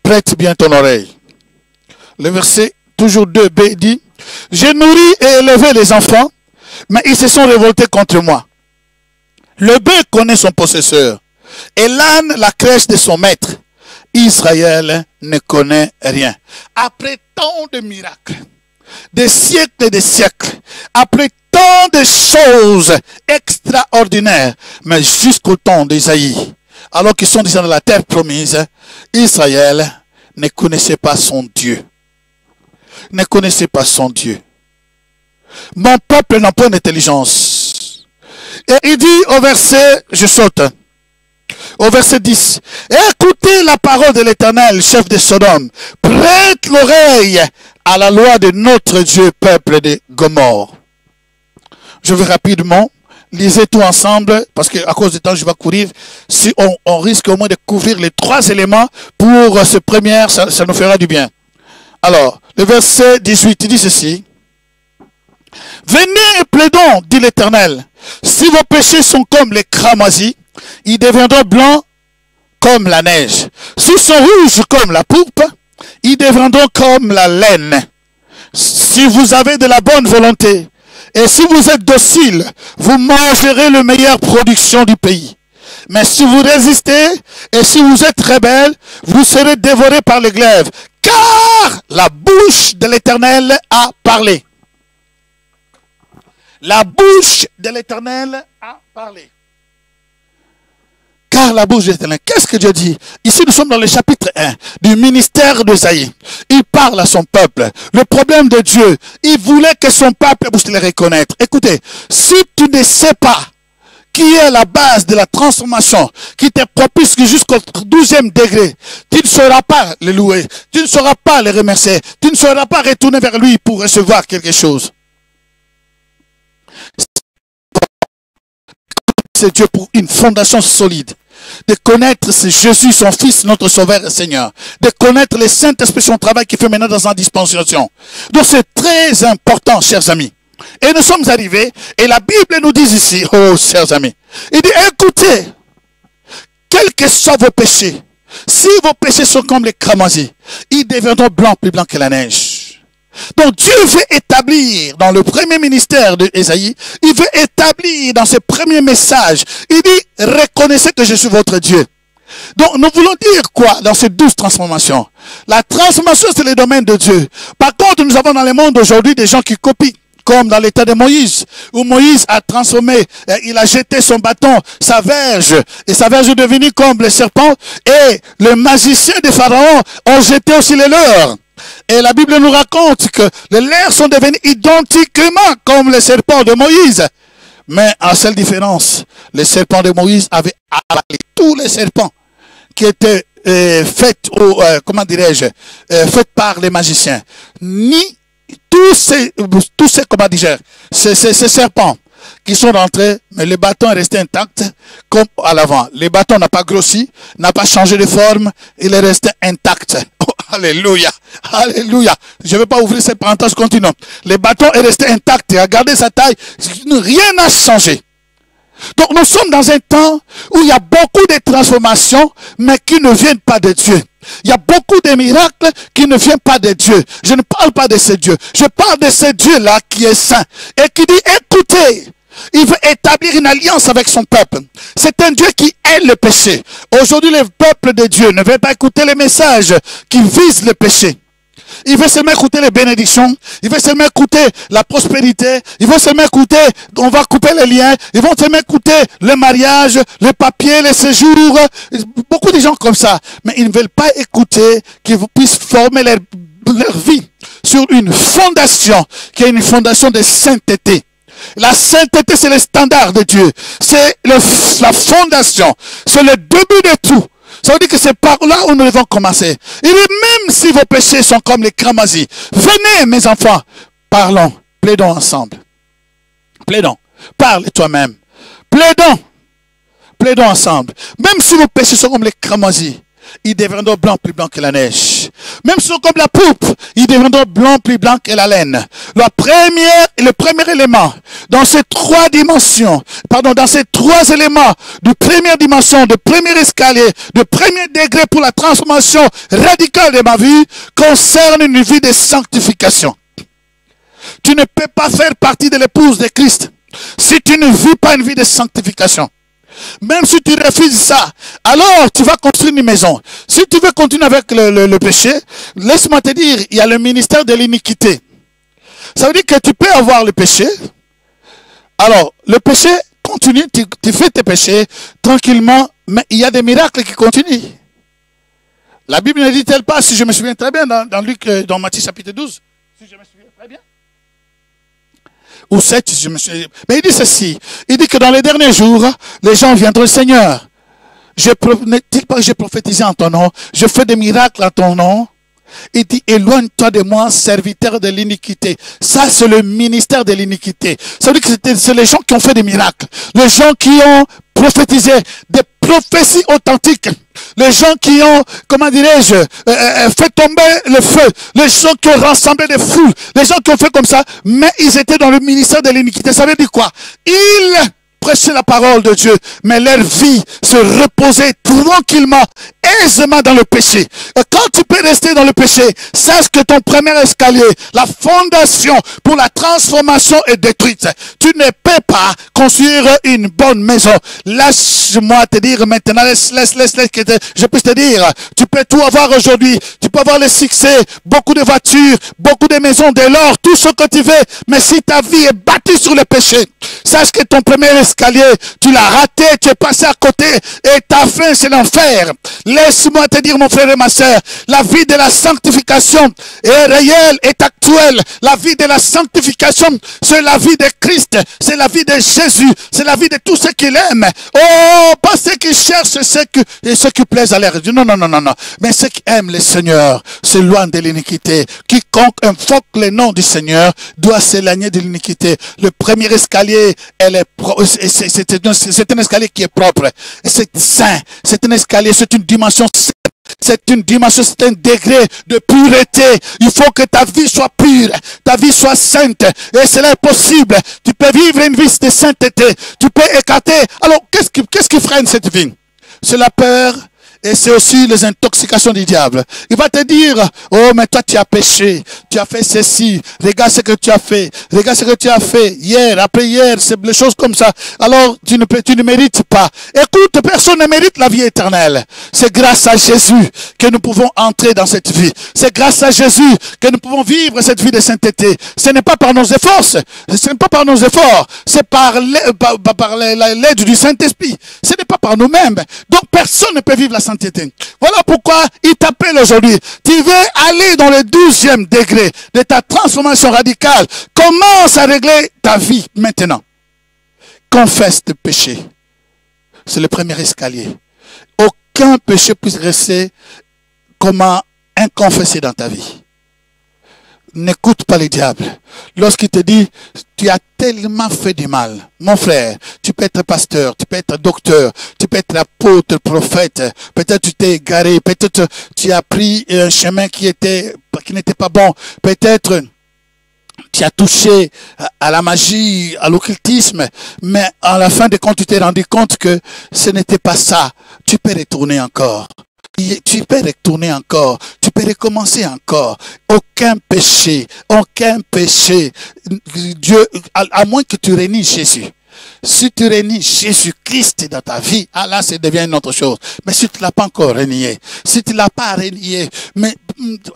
A: Prête bien ton oreille. Le verset, toujours 2b, dit, j'ai nourri et élevé les enfants, mais ils se sont révoltés contre moi. Le bœuf connaît son possesseur, et l'âne la crèche de son maître. Israël ne connaît rien. Après tant de miracles, des siècles et des siècles, après tant de choses extraordinaires, mais jusqu'au temps d'Isaïe, alors qu'ils sont déjà dans la terre promise, Israël ne connaissait pas son Dieu. Ne connaissait pas son Dieu. Mon peuple n'a pas d'intelligence. Et il dit au verset, je saute, au verset 10, écoutez la parole de l'Éternel, chef de Sodome, prête l'oreille à la loi de notre Dieu, peuple de Gomorrhe. Je vais rapidement, lisez tout ensemble, parce qu'à cause du temps, je vais courir. Si on risque au moins de couvrir les 3 éléments pour ce premier, ça nous fera du bien. Alors, le verset 18, il dit ceci. Venez et plaidons, dit l'Éternel. Si vos péchés sont comme les cramoisis, ils deviendront blancs comme la neige. S'ils sont rouges comme la pourpre, ils deviendront comme la laine. Si vous avez de la bonne volonté, et si vous êtes docile, vous mangerez la meilleure production du pays. Mais si vous résistez, et si vous êtes rebelles, vous serez dévorés par les glaives. Car la bouche de l'Éternel a parlé. La bouche de l'Éternel a parlé. car la bouche de l'Éternel. Qu'est-ce que Dieu dit? Ici, nous sommes dans le chapitre 1 du ministère d'Ésaïe. Il parle à son peuple. Le problème de Dieu, il voulait que son peuple puisse le reconnaître. Écoutez, si tu ne sais pas qui est la base de la transformation, qui t'est propice jusqu'au 12e degré, tu ne sauras pas le louer, tu ne sauras pas le remercier, tu ne sauras pas retourner vers lui pour recevoir quelque chose. C'est Dieu pour une fondation solide. De connaître ce Jésus, son Fils, notre Sauveur et Seigneur. De connaître le Saint-Esprit, son travail qu'il fait maintenant dans sa dispensation. Donc c'est très important, chers amis. Et nous sommes arrivés, et la Bible nous dit ici, oh chers amis, il dit, écoutez, quels que soient vos péchés, si vos péchés sont comme les cramoisis, ils deviendront blancs, plus blancs que la neige. Donc Dieu veut établir dans le premier ministère d'Ésaïe, il veut établir dans ses premiers messages, il dit, reconnaissez que je suis votre Dieu. Donc nous voulons dire quoi dans ces 12 transformations? La transformation, c'est le domaine de Dieu. Par contre, nous avons dans le monde aujourd'hui des gens qui copient. Comme dans l'état de Moïse, où Moïse a transformé, il a jeté son bâton, sa verge, et sa verge est devenue comme le serpent, et les magiciens de Pharaon ont jeté aussi les leurs. Et la Bible nous raconte que les leurs sont devenus identiquement comme les serpents de Moïse. Mais en seule différence, les serpents de Moïse avaient avalé tous les serpents qui étaient faits, comment dirais-je, faits par les magiciens. Ni tous ces comment dire, ces serpents qui sont rentrés, mais le bâton est resté intact comme à l'avant. Le bâton n'a pas grossi, n'a pas changé de forme, il est resté intact. Oh, alléluia, alléluia. Je ne vais pas ouvrir cette parenthèse, continuons. Le bâton est resté intact, regardez sa taille, rien n'a changé. Donc nous sommes dans un temps où il y a beaucoup de transformations, mais qui ne viennent pas de Dieu. Il y a beaucoup de miracles qui ne viennent pas de Dieu. Je ne parle pas de ce Dieu. Je parle de ce Dieu-là qui est saint et qui dit, écoutez, il veut établir une alliance avec son peuple. C'est un Dieu qui aime le péché. Aujourd'hui, le peuple de Dieu ne veut pas écouter les messages qui visent le péché. Il veut seulement écouter les bénédictions. Il veut seulement écouter la prospérité. Il veut seulement écouter, on va couper les liens. Ils vont seulement écouter le mariage, les papiers, les séjours. Beaucoup de gens comme ça. Mais ils ne veulent pas écouter qu'ils puissent former leur vie sur une fondation qui est une fondation de sainteté. La sainteté, c'est le standard de Dieu. C'est la fondation. C'est le début de tout. Ça veut dire que c'est par là où nous devons commencer. Il dit, même si vos péchés sont comme les cramoisis, venez mes enfants, parlons, plaidons ensemble. Plaidons, parle toi-même. Plaidons, plaidons ensemble. Même si vos péchés sont comme les cramoisis, ils deviendront blancs plus blancs que la neige. Même si sont comme la poupe, ils deviendront blancs plus blancs que la laine. Le premier élément, dans ces trois dimensions, dans ces trois éléments de première dimension, de premier escalier, de premier degré pour la transformation radicale de ma vie, concerne une vie de sanctification. Tu ne peux pas faire partie de l'épouse de Christ si tu ne vis pas une vie de sanctification. Même si tu refuses ça, alors tu vas construire une maison. Si tu veux continuer avec le péché, laisse-moi te dire, il y a le ministère de l'iniquité. Ça veut dire que tu peux avoir le péché. Alors, le péché continue, tu fais tes péchés tranquillement, mais il y a des miracles qui continuent. La Bible ne dit-elle pas, si je me souviens très bien, dans Matthieu chapitre 12, si je me souviens très bien, ou 7, je me suis... Mais il dit ceci, il dit que dans les derniers jours, les gens viendront, Seigneur, n'est-il pas que j'ai prophétisé en ton nom, je fais des miracles en ton nom? Il dit, éloigne-toi de moi, serviteur de l'iniquité. Ça, c'est le ministère de l'iniquité. Ça veut dire que c'est les gens qui ont fait des miracles, les gens qui ont prophétisé des prophéties authentiques, les gens qui ont, comment dirais-je, fait tomber le feu, les gens qui ont rassemblé des foules, les gens qui ont fait comme ça, mais ils étaient dans le ministère de l'iniquité. Ça veut dire quoi? Ils prêchaient la parole de Dieu, mais leur vie se reposait tranquillement, aisément dans le péché. Et quand tu peux rester dans le péché, sache que ton premier escalier, la fondation pour la transformation est détruite. Tu ne peux pas construire une bonne maison. Laisse-moi te dire maintenant, laisse, je peux te dire, tu peux tout avoir aujourd'hui. Tu peux avoir le succès, beaucoup de voitures, beaucoup de maisons, de l'or, tout ce que tu veux. Mais si ta vie est bâtie sur le péché, sache que ton premier escalier, tu l'as raté, tu es passé à côté et ta fin c'est l'enfer. Laisse-moi te dire mon frère et ma soeur, la vie de la sanctification est réelle, est actuelle. La vie de la sanctification, c'est la vie de Christ, c'est la vie de Jésus, c'est la vie de tous ceux qu'il aime. Oh, pas ceux qui cherchent ceux qui plaisent à l'air. Non, non, non, non, non. Mais ceux qui aiment le Seigneur s'éloignent de l'iniquité. Quiconque invoque le nom du Seigneur doit s'éloigner de l'iniquité. Le premier escalier, c'est un escalier qui est propre. C'est saint. C'est un escalier, c'est une dimension sainte. C'est une dimension, c'est un degré de pureté. Il faut que ta vie soit pure, ta vie soit sainte. Et cela est possible. Tu peux vivre une vie de sainteté. Tu peux écarter. Alors, qu'est-ce qui freine cette vie? C'est la peur. Et c'est aussi les intoxications du diable. Il va te dire, oh, mais toi, tu as péché. Tu as fait ceci. Regarde ce que tu as fait. Regarde ce que tu as fait hier, après hier. C'est des choses comme ça. Alors, tu ne mérites pas. Écoute, personne ne mérite la vie éternelle. C'est grâce à Jésus que nous pouvons entrer dans cette vie. C'est grâce à Jésus que nous pouvons vivre cette vie de sainteté. Ce n'est pas par nos efforts. Ce n'est pas par nos efforts. C'est par l'aide du Saint-Esprit. Ce n'est pas par nous-mêmes. Donc, personne ne peut vivre la sainteté. Voilà pourquoi il t'appelle aujourd'hui. Tu veux aller dans le 12e degré de ta transformation radicale. Commence à régler ta vie maintenant. Confesse tes péchés. C'est le premier escalier. Aucun péché puisse rester comment inconfessé dans ta vie. N'écoute pas le diable. Lorsqu'il te dit, tu as tellement fait du mal. Mon frère, tu peux être pasteur, tu peux être docteur, tu peux être apôtre, prophète. Peut-être tu t'es égaré, peut-être tu as pris un chemin qui n'était pas bon. Peut-être tu as touché à la magie, à l'occultisme. Mais à la fin de compte, tu t'es rendu compte que ce n'était pas ça. Tu peux retourner encore. Tu peux retourner encore, tu peux recommencer encore. Aucun péché, Dieu, à moins que tu réunis Jésus. Si tu réunis Jésus-Christ dans ta vie, ah là, ça devient une autre chose. Mais si tu ne l'as pas encore renié, si tu ne l'as pas renié, mais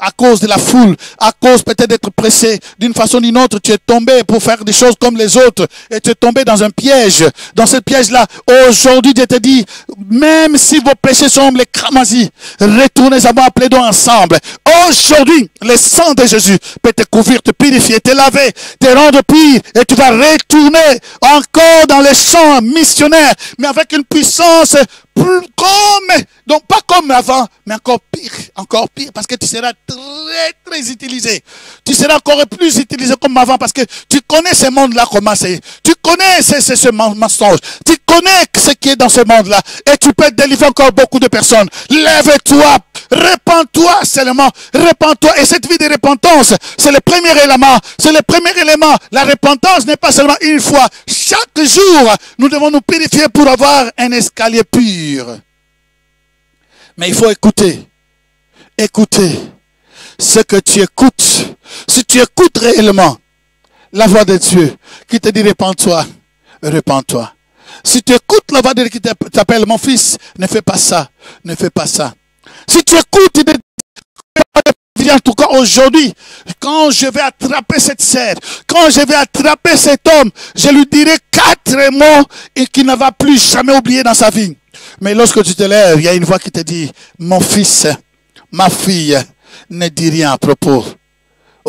A: à cause de la foule, à cause peut-être d'être pressé d'une façon ou d'une autre, tu es tombé pour faire des choses comme les autres et tu es tombé dans un piège. Dans ce piège-là, aujourd'hui, je te dis, même si vos péchés semblent cramoisis, retournez à moi, plaidons ensemble. Aujourd'hui, le sang de Jésus peut te couvrir, te purifier, te laver, te rendre pur et tu vas retourner encore dans les champs missionnaires, mais avec une puissance plus comme, donc pas comme avant, mais encore pire, parce que tu seras très utilisé. Tu seras encore plus utilisé comme avant, parce que tu connais ce monde-là, comment c'est. Tu connais ce mensonge. Tu connais ce qui est dans ce monde-là, et tu peux délivrer encore beaucoup de personnes. Lève-toi, répands-toi seulement, répands-toi, et cette vie de repentance, c'est le premier élément, La repentance n'est pas seulement une fois. Chaque jour, nous devons nous purifier pour avoir un escalier pur. Mais il faut écouter ce que tu écoutes. Si tu écoutes réellement la voix de Dieu qui te dit répands-toi. Si tu écoutes la voix de Dieu qui t'appelle mon fils, ne fais pas ça. Si tu écoutes, en tout cas aujourd'hui, quand je vais attraper cette sœur, quand je vais attraper cet homme, je lui dirai 4 mots et qu'il ne va plus jamais oublier dans sa vie. Mais lorsque tu te lèves, il y a une voix qui te dit, mon fils, ma fille, ne dis rien à propos.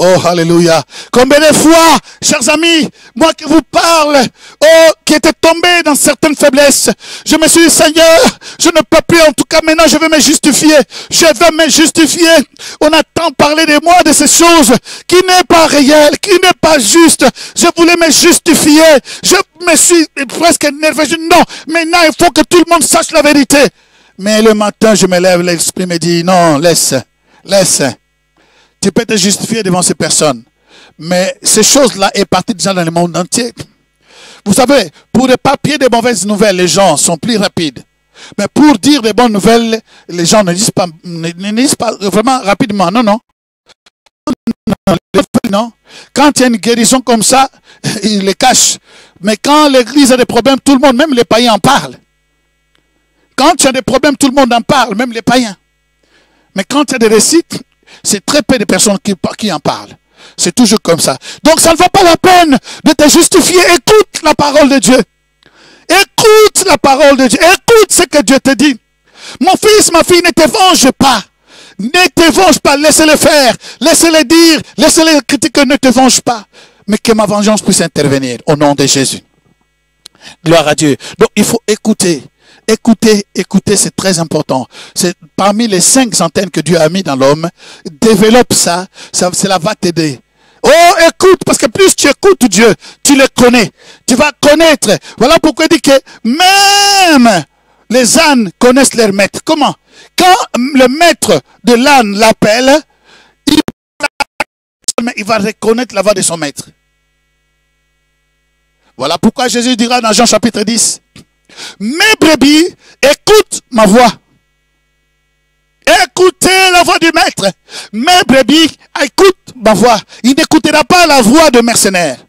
A: Oh, alléluia. Combien de fois, chers amis, moi qui vous parle, oh, qui était tombé dans certaines faiblesses, je me suis dit, Seigneur, je ne peux plus, en tout cas maintenant je vais me justifier. On a tant parlé de moi, de ces choses qui n'est pas réelles, qui n'est pas juste. Je voulais me justifier. Je me suis presque énervé. Je dis, non, maintenant il faut que tout le monde sache la vérité. Mais le matin, je me lève, l'esprit me dit, non, laisse. Tu peux te justifier devant ces personnes. Mais ces choses-là est partie déjà dans le monde entier. Vous savez, pour les papiers de mauvaises nouvelles, les gens sont plus rapides. Mais pour dire des bonnes nouvelles, les gens ne disent pas vraiment rapidement. Non, non. Non. Quand il y a une guérison comme ça, ils les cachent. Mais quand l'église a des problèmes, tout le monde, même les païens en parlent. Quand il y a des problèmes, tout le monde en parle, même les païens. Mais quand il y a des récites, c'est très peu de personnes qui en parlent. C'est toujours comme ça. Donc ça ne vaut pas la peine de te justifier. Écoute la parole de Dieu. Écoute la parole de Dieu. Écoute ce que Dieu te dit. Mon fils, ma fille, ne te venge pas. Ne te venge pas. Laissez-les faire. Laissez-les dire. Laissez-les critiquer. Ne te venge pas. Mais que ma vengeance puisse intervenir au nom de Jésus. Gloire à Dieu. Donc il faut écouter. Écoutez, écoutez, c'est très important. C'est parmi les 5 antennes que Dieu a mis dans l'homme. Développe ça, cela va t'aider. Oh, écoute, parce que plus tu écoutes Dieu, tu le connais. Tu vas connaître. Voilà pourquoi il dit que même les ânes connaissent leur maître. Comment? Quand le maître de l'âne l'appelle, il va reconnaître la voix de son maître. Voilà pourquoi Jésus dira dans Jean chapitre 10, mes brebis écoutent ma voix. Écoutez la voix du maître. Mes brebis écoutent ma voix. Il n'écoutera pas la voix de mercenaires.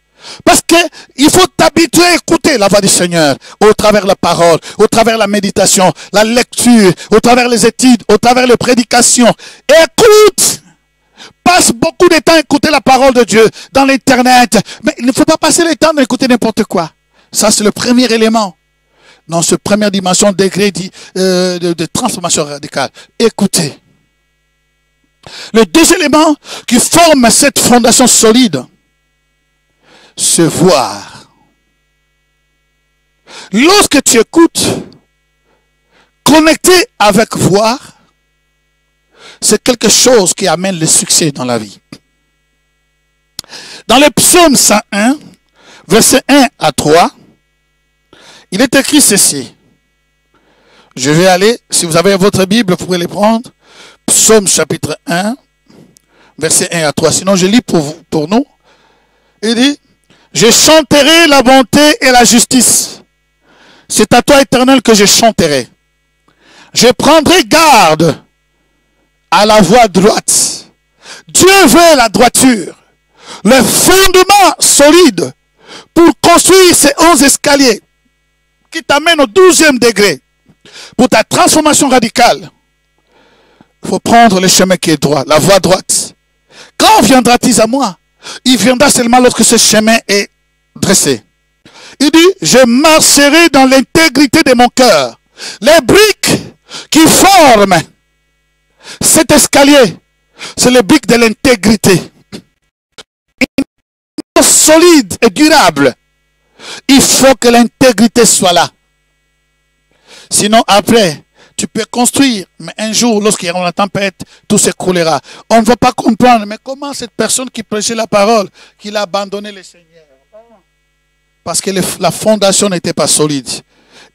A: Parce que il faut t'habituer à écouter la voix du Seigneur au travers de la parole, au travers de la méditation, la lecture, au travers les études, au travers les prédications. Écoute! Passe beaucoup de temps à écouter la parole de Dieu dans l'internet. Mais il ne faut pas passer le temps d'écouter n'importe quoi. Ça, c'est le premier élément. Dans cette première dimension, degré de transformation radicale. Écoutez. Les 2 éléments qui forment cette fondation solide, se voir. Lorsque tu écoutes, connecté avec voir, c'est quelque chose qui amène le succès dans la vie. Dans le psaume 101, versets 1 à 3, il est écrit ceci. Je vais aller, si vous avez votre Bible, vous pouvez les prendre. Psaume chapitre 1, versets 1 à 3. Sinon, je lis pour nous. Il dit, je chanterai la bonté et la justice. C'est à toi, Éternel, que je chanterai. Je prendrai garde à la voie droite. Dieu veut la droiture, le fondement solide pour construire ces 11 escaliers qui t'amènent au 12e degré. Pour ta transformation radicale, il faut prendre le chemin qui est droit, la voie droite. Quand viendra-t-il à moi? Il viendra seulement lorsque ce chemin est dressé. Il dit, je marcherai dans l'intégrité de mon cœur. Les briques qui forment cet escalier, c'est les briques de l'intégrité. Solide et durable. Il faut que l'intégrité soit là. Sinon, après, tu peux construire, mais un jour, lorsqu'il y aura la tempête, tout s'écroulera. On ne va pas comprendre, mais comment cette personne qui prêchait la parole, qu'il a abandonné le Seigneur? Parce que la fondation n'était pas solide.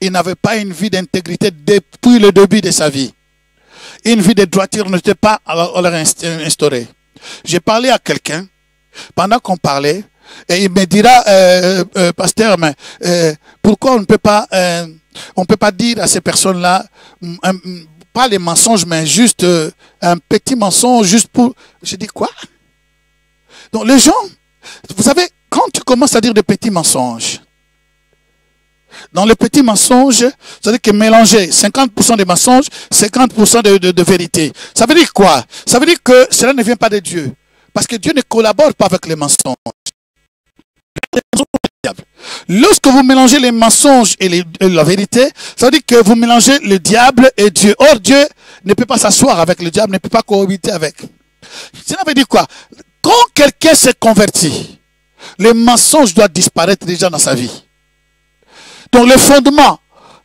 A: Il n'avait pas une vie d'intégrité depuis le début de sa vie. Une vie de droiture n'était pas instaurée. J'ai parlé à quelqu'un, pendant qu'on parlait, et il me dira, pasteur, mais pourquoi on ne peut pas dire à ces personnes-là, pas les mensonges, mais juste un petit mensonge, juste pour... Je dis quoi? Donc les gens, vous savez, quand tu commences à dire des petits mensonges, dans les petits mensonges, ça veut dire que mélanger 50% de mensonges, 50% de vérité. Ça veut dire quoi? Ça veut dire que cela ne vient pas de Dieu. Parce que Dieu ne collabore pas avec les mensonges. Lorsque vous mélangez les mensonges et la vérité, ça veut dire que vous mélangez le diable et Dieu. Or, Dieu ne peut pas s'asseoir avec le diable, ne peut pas cohabiter avec. Cela veut dire quoi? Quand quelqu'un s'est converti, les mensonges doivent disparaître déjà dans sa vie. Donc les fondements,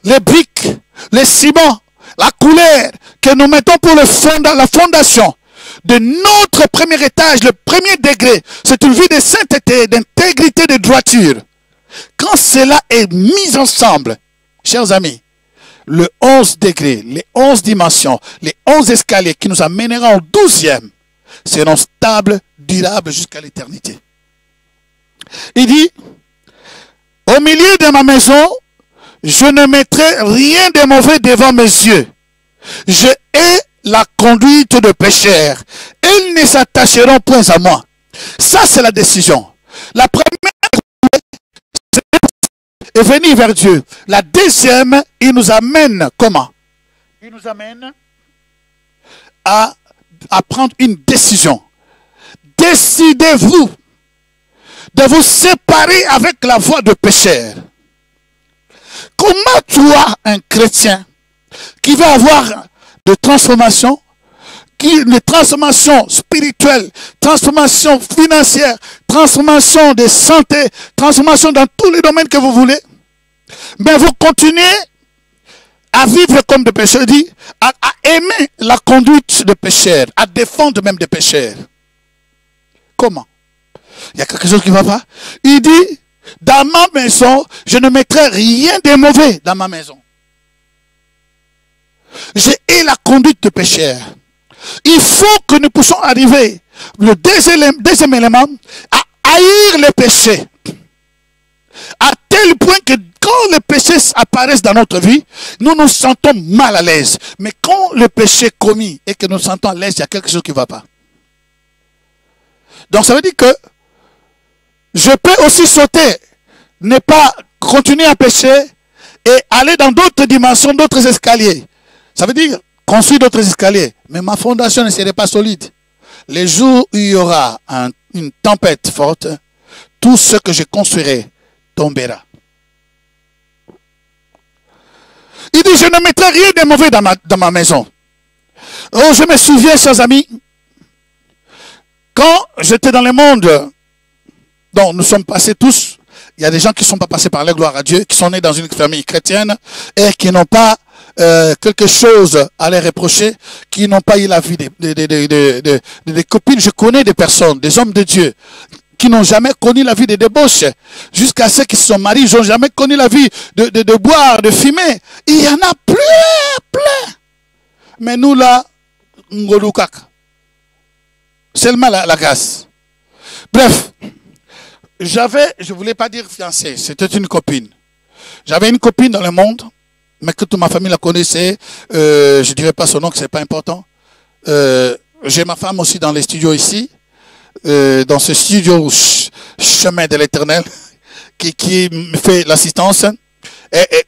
A: les briques, les ciments, la couleur que nous mettons pour la fondation de notre premier étage, le premier degré, c'est une vie de sainteté, d'intégrité, de droiture. Quand cela est mis ensemble, chers amis, le 11 degré, les 11 dimensions, les 11 escaliers qui nous amèneront au 12e, seront stables, durables jusqu'à l'éternité. Il dit, au milieu de ma maison, je ne mettrai rien de mauvais devant mes yeux. Je hais la conduite de pécheurs. Ils ne s'attacheront point à moi. Ça, c'est la décision. La première est venir vers Dieu. La deuxième, il nous amène comment? Il nous amène à prendre une décision. Décidez-vous de vous séparer avec la voie de pécheur. Comment toi, un chrétien, qui va avoir de transformation, une transformation spirituelle, transformation financière, transformation de santé, transformation dans tous les domaines que vous voulez, mais vous continuez à vivre comme des pécheurs, à aimer la conduite de pécheurs, à défendre même des pécheurs. Comment? Il y a quelque chose qui ne va pas. Il dit, dans ma maison, je ne mettrai rien de mauvais dans ma maison. Je hais la conduite de pécheur. Il faut que nous puissions arriver, le deuxième élément, à haïr le péché. À tel point que quand les péchés apparaissent dans notre vie, nous nous sentons mal à l'aise. Mais quand le péché est commis et que nous nous sentons à l'aise, il y a quelque chose qui ne va pas. Donc ça veut dire que je peux aussi sauter, ne pas continuer à pécher et aller dans d'autres dimensions, d'autres escaliers. Ça veut dire construire d'autres escaliers. Mais ma fondation ne serait pas solide. Les jours où il y aura une tempête forte, tout ce que je construirai tombera. Il dit, je ne mettrai rien de mauvais dans ma maison. Oh, je me souviens, chers amis, quand j'étais dans le monde, dont nous sommes passés tous, il y a des gens qui ne sont pas passés par la gloire à Dieu, qui sont nés dans une famille chrétienne et qui n'ont pas quelque chose à les reprocher, qui n'ont pas eu la vie des copines. Je connais des personnes, des hommes de Dieu, qui n'ont jamais connu la vie de débauche, jusqu'à ceux qui se sont mariés, ils n'ont jamais connu la vie de boire, de fumer. Il y en a plein. Mais nous là, ngolukak. Seulement la grâce. Bref, je voulais pas dire fiancée, c'était une copine. J'avais une copine dans le monde, mais que toute ma famille la connaissait. Je dirais pas son nom, que c'est pas important. J'ai ma femme aussi dans les studios ici. Dans ce studio Chemin de l'Éternel qui me fait l'assistance. Et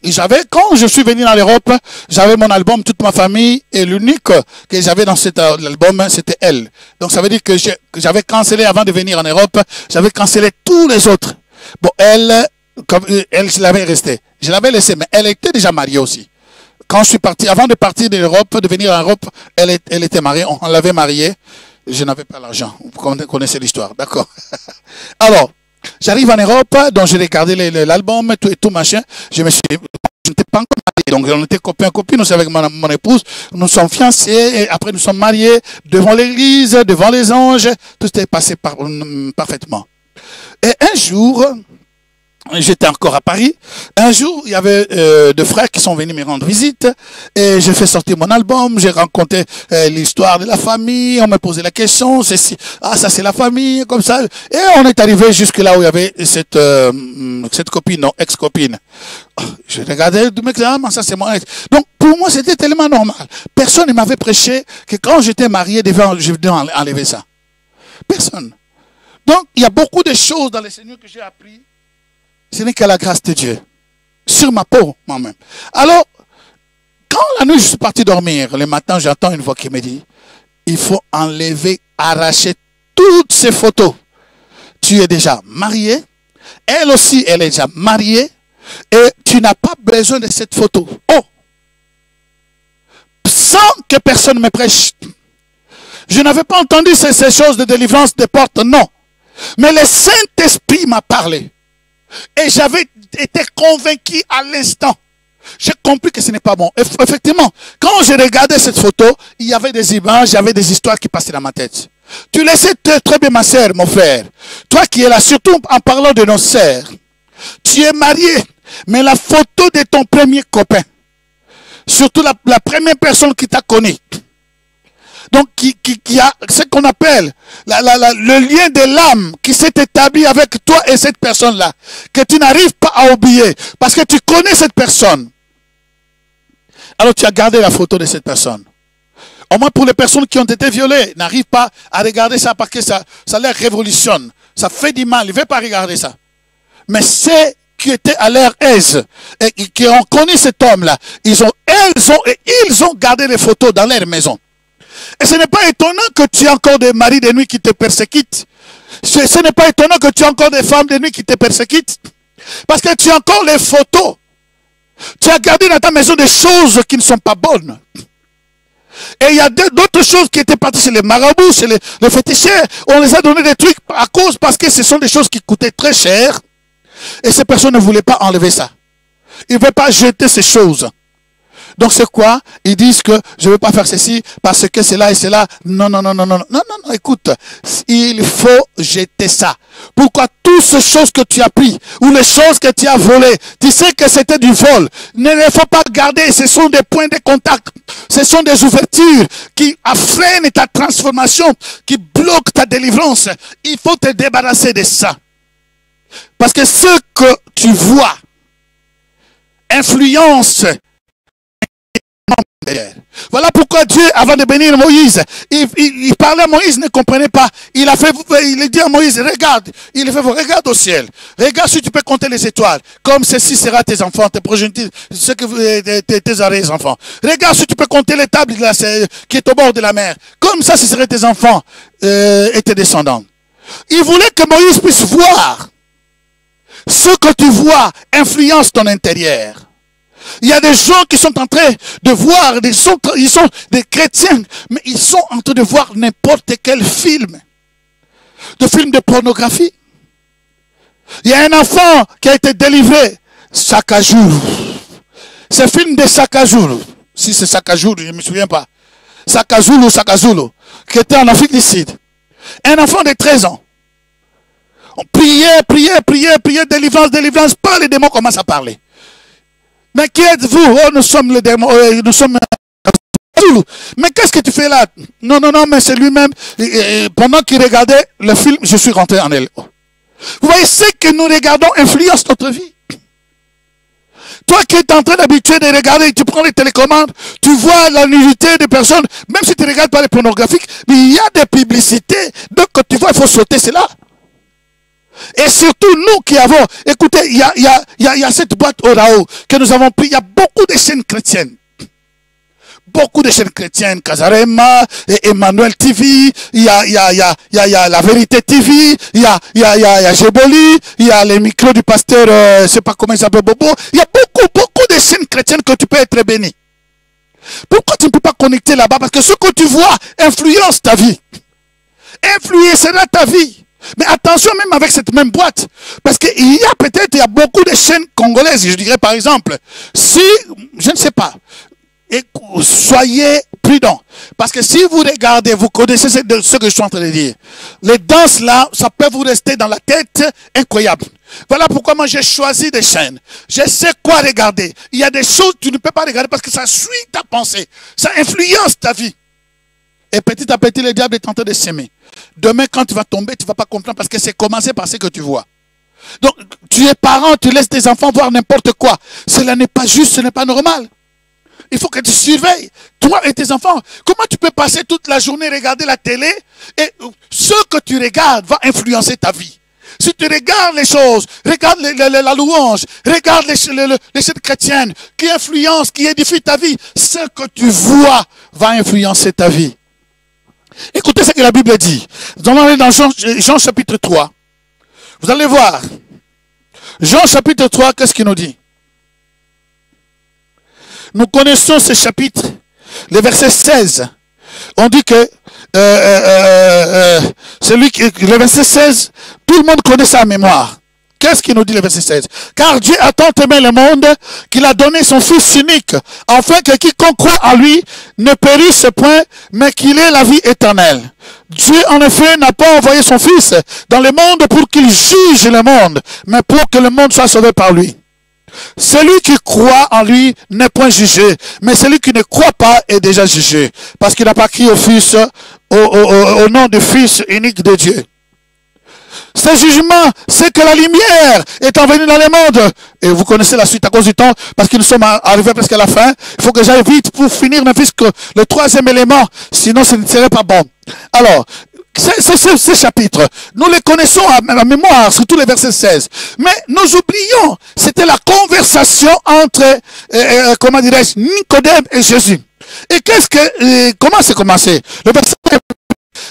A: quand je suis venu dans l'Europe, j'avais mon album, toute ma famille, et l'unique que j'avais dans cet album, c'était elle. Donc ça veut dire que j'avais cancellé avant de venir en Europe, j'avais cancellé tous les autres. Bon, elle, je l'avais restée. Je l'avais laissée, mais elle était déjà mariée aussi. Quand je suis parti, avant de partir de l'Europe, de venir en Europe, elle était mariée, on l'avait mariée. Je n'avais pas l'argent. Vous connaissez l'histoire, d'accord. Alors, j'arrive en Europe, donc j'ai regardé l'album, tout machin. Je n'étais pas encore marié, donc on était copains, nous sommes avec mon épouse, nous sommes fiancés, et après nous sommes mariés devant l'église, devant les anges, tout était passé parfaitement. Et un jour, j'étais encore à Paris. Un jour, il y avait deux frères qui sont venus me rendre visite et j'ai fait sortir mon album. J'ai rencontré l'histoire de la famille. On me posait la question, ça c'est la famille, comme ça. Et on est arrivé jusque là où il y avait cette copine, non, ex-copine. Je regardais, ça c'est mon ex. Donc pour moi, c'était tellement normal. Personne ne m'avait prêché que quand j'étais marié, je devais enlever ça. Personne. Donc il y a beaucoup de choses dans le Seigneur que j'ai appris. Ce n'est qu'à la grâce de Dieu. Sur ma peau, moi-même. Alors, quand la nuit je suis parti dormir, le matin j'entends une voix qui me dit, il faut enlever, arracher toutes ces photos. Tu es déjà marié. Elle aussi, elle est déjà mariée. Et tu n'as pas besoin de cette photo. Oh! Sans que personne me prêche. Je n'avais pas entendu ces choses de délivrance des portes, non. Mais le Saint-Esprit m'a parlé. Et j'avais été convaincu à l'instant. J'ai compris que ce n'est pas bon. Effectivement, quand je regardais cette photo, il y avait des images, il y avait des histoires qui passaient dans ma tête. Tu le sais très bien, ma sœur, mon frère. Toi qui es là, surtout en parlant de nos sœurs. Tu es marié, mais la photo de ton premier copain, surtout la première personne qui t'a connu, Donc qui a ce qu'on appelle le lien de l'âme qui s'est établi avec toi et cette personne-là, que tu n'arrives pas à oublier, parce que tu connais cette personne. Alors tu as gardé la photo de cette personne. Au moins pour les personnes qui ont été violées, n'arrivent pas à regarder ça parce que ça les révolutionne. Ça fait du mal, ils ne veulent pas regarder ça. Mais ceux qui étaient à leur aise et qui ont connu cet homme-là, ils ont gardé les photos dans leur maison. Et ce n'est pas étonnant que tu aies encore des maris de nuit qui te persécutent. Ce n'est pas étonnant que tu aies encore des femmes de nuit qui te persécutent. Parce que tu as encore les photos. Tu as gardé dans ta maison des choses qui ne sont pas bonnes. Et il y a d'autres choses qui étaient parties chez les marabouts, chez les féticheurs. On les a donné des trucs parce que ce sont des choses qui coûtaient très cher. Et ces personnes ne voulaient pas enlever ça. Ils ne veulent pas jeter ces choses. Donc c'est quoi? Ils disent que je ne veux pas faire ceci parce que c'est là et c'est là. Non, non, non, non, non, non, non, non, écoute. Il faut jeter ça. Pourquoi toutes ces choses que tu as prises ou les choses que tu as volées, tu sais que c'était du vol. Ne les faut pas garder. Ce sont des points de contact. Ce sont des ouvertures qui freinent ta transformation, qui bloquent ta délivrance. Il faut te débarrasser de ça. Parce que ce que tu vois influence. Voilà pourquoi Dieu, avant de bénir Moïse, il parlait à Moïse, ne comprenait pas. Il a dit à Moïse, regarde, regarde au ciel. Regarde si tu peux compter les étoiles. Comme ceci sera tes enfants, tes progénitures, tes arrières enfants. Regarde si tu peux compter les tables qui est au bord de la mer. Comme ça, ce seraient tes enfants et tes descendants. Il voulait que Moïse puisse voir. Ce que tu vois influence ton intérieur. Il y a des gens qui sont en train de voir, ils sont des chrétiens, mais ils sont en train de voir n'importe quel film. De film de pornographie. Il y a un enfant qui a été délivré, Sakajour. Ce film de Sakajour, si c'est Sakajour, je ne me souviens pas. Sakajour ou Sakazulu, qui était en Afrique du Sud. Un enfant de 13 ans. On priait, délivrance, pas les démons commencent à parler. Mais qui êtes-vous? Oh, nous sommes les démons, nous sommes... Mais qu'est-ce que tu fais là? Non, non, non, mais c'est lui-même. Pendant qu'il regardait le film, je suis rentré en elle. Vous voyez, ce que nous regardons influence notre vie. Toi qui es en train d'habituer de regarder, tu prends les télécommandes, tu vois la nudité des personnes, même si tu ne regardes pas les pornographiques, mais il y a des publicités. Donc quand tu vois, il faut sauter cela. Et surtout nous qui avons, écoutez, il y a cette boîte Orao que nous avons pris, il y a beaucoup de chaînes chrétiennes. Beaucoup de chaînes chrétiennes, Kazarema, Emmanuel TV, il y a La Vérité TV, il y a Jeboli, il y a les micros du pasteur, je ne sais pas comment il s'appelle, Bobo. Il y a beaucoup de chaînes chrétiennes que tu peux être béni. Pourquoi tu ne peux pas connecter là-bas? Parce que ce que tu vois influence ta vie. Influencera ta vie. Mais attention même avec cette même boîte. Parce qu'il y a peut-être, beaucoup de chaînes congolaises. Je dirais par exemple, si, je ne sais pas, et soyez prudents. Parce que si vous regardez, vous connaissez ce que je suis en train de dire. Les danses là, ça peut vous rester dans la tête incroyable. Voilà pourquoi moi j'ai choisi des chaînes. Je sais quoi regarder. Il y a des choses que tu ne peux pas regarder parce que ça suit ta pensée. Ça influence ta vie. Et petit à petit, le diable est en train de s'aimer. Demain, quand tu vas tomber, tu ne vas pas comprendre parce que c'est commencé par ce que tu vois. Donc, tu es parent, tu laisses tes enfants voir n'importe quoi. Cela n'est pas juste, ce n'est pas normal. Il faut que tu surveilles, toi et tes enfants. Comment tu peux passer toute la journée regarder la télé et ce que tu regardes va influencer ta vie. Si tu regardes les choses, regarde la louange, regarde les chaînes chrétiennes qui influencent, qui édifient ta vie, ce que tu vois va influencer ta vie. Écoutez ce que la Bible dit. Nous allons aller dans Jean chapitre 3. Vous allez voir. Jean chapitre 3, qu'est-ce qu'il nous dit? Nous connaissons ce chapitre, le verset 16. On dit que le verset 16, tout le monde connaît sa mémoire. Qu'est-ce qu'il nous dit le verset 16? Car Dieu a tant aimé le monde qu'il a donné son Fils unique, afin que quiconque croit en lui ne périsse point, mais qu'il ait la vie éternelle. Dieu, en effet, n'a pas envoyé son Fils dans le monde pour qu'il juge le monde, mais pour que le monde soit sauvé par lui. Celui qui croit en lui n'est point jugé, mais celui qui ne croit pas est déjà jugé, parce qu'il n'a pas crié au Fils, au nom du Fils unique de Dieu. Ce jugement, c'est que la lumière est envenue dans le monde. Et vous connaissez la suite à cause du temps, parce que nous sommes arrivés presque à la fin. Il faut que j'aille vite pour finir, ne fût-ce que le troisième élément, sinon ce ne serait pas bon. Alors, ces chapitres, nous les connaissons à mémoire, surtout les versets 16. Mais nous oublions, c'était la conversation entre, comment dirais-je, Nicodème et Jésus. Et comment c'est commencé? Le verset.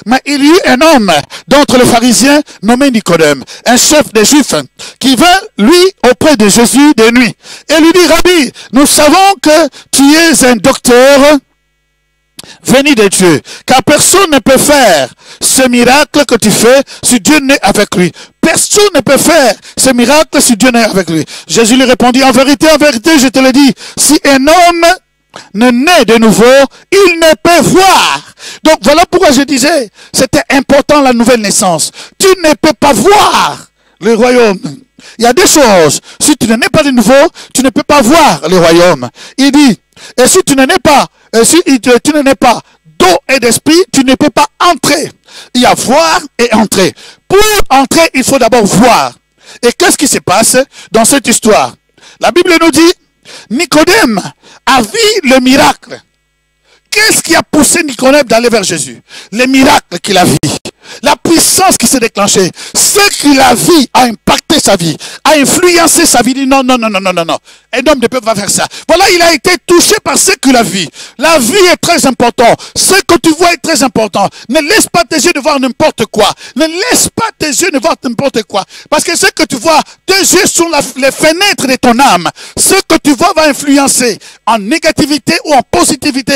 A: Mais il y eut un homme d'entre les pharisiens nommé Nicodème, un chef des Juifs, qui vint, lui, auprès de Jésus de nuit, et lui dit, Rabbi, nous savons que tu es un docteur venu de Dieu, car personne ne peut faire ce miracle que tu fais si Dieu n'est avec lui. Personne ne peut faire ce miracle si Dieu n'est avec lui. Jésus lui répondit, en vérité, je te le dis, si un homme ne naît de nouveau, il ne peut voir. Donc voilà pourquoi je disais, c'était important la nouvelle naissance. Tu ne peux pas voir le royaume. Il y a deux choses. Si tu ne nais pas de nouveau, tu ne peux pas voir le royaume. Il dit, et si tu ne nais pas, tu ne nais pas d'eau et d'esprit, tu ne peux pas entrer. Il y a voir et entrer. Pour entrer, il faut d'abord voir. Et qu'est-ce qui se passe dans cette histoire? La Bible nous dit, Nicodème a vu le miracle. Qu'est-ce qui a poussé Nicodème d'aller vers Jésus? Le miracle qu'il a vu. La puissance qui s'est déclenchée. Ce qu'il a vu a impacté sa vie, a influencé sa vie. Il dit non. Un homme ne peut pas faire ça. Voilà, il a été touché par ce qu'il a vu. La vie est très importante. Ce que tu vois est très important. Ne laisse pas tes yeux de voir n'importe quoi. Ne laisse pas tes yeux de voir n'importe quoi. Parce que ce que tu vois, tes yeux sont les fenêtres de ton âme. Ce que tu vois va influencer en négativité ou en positivité.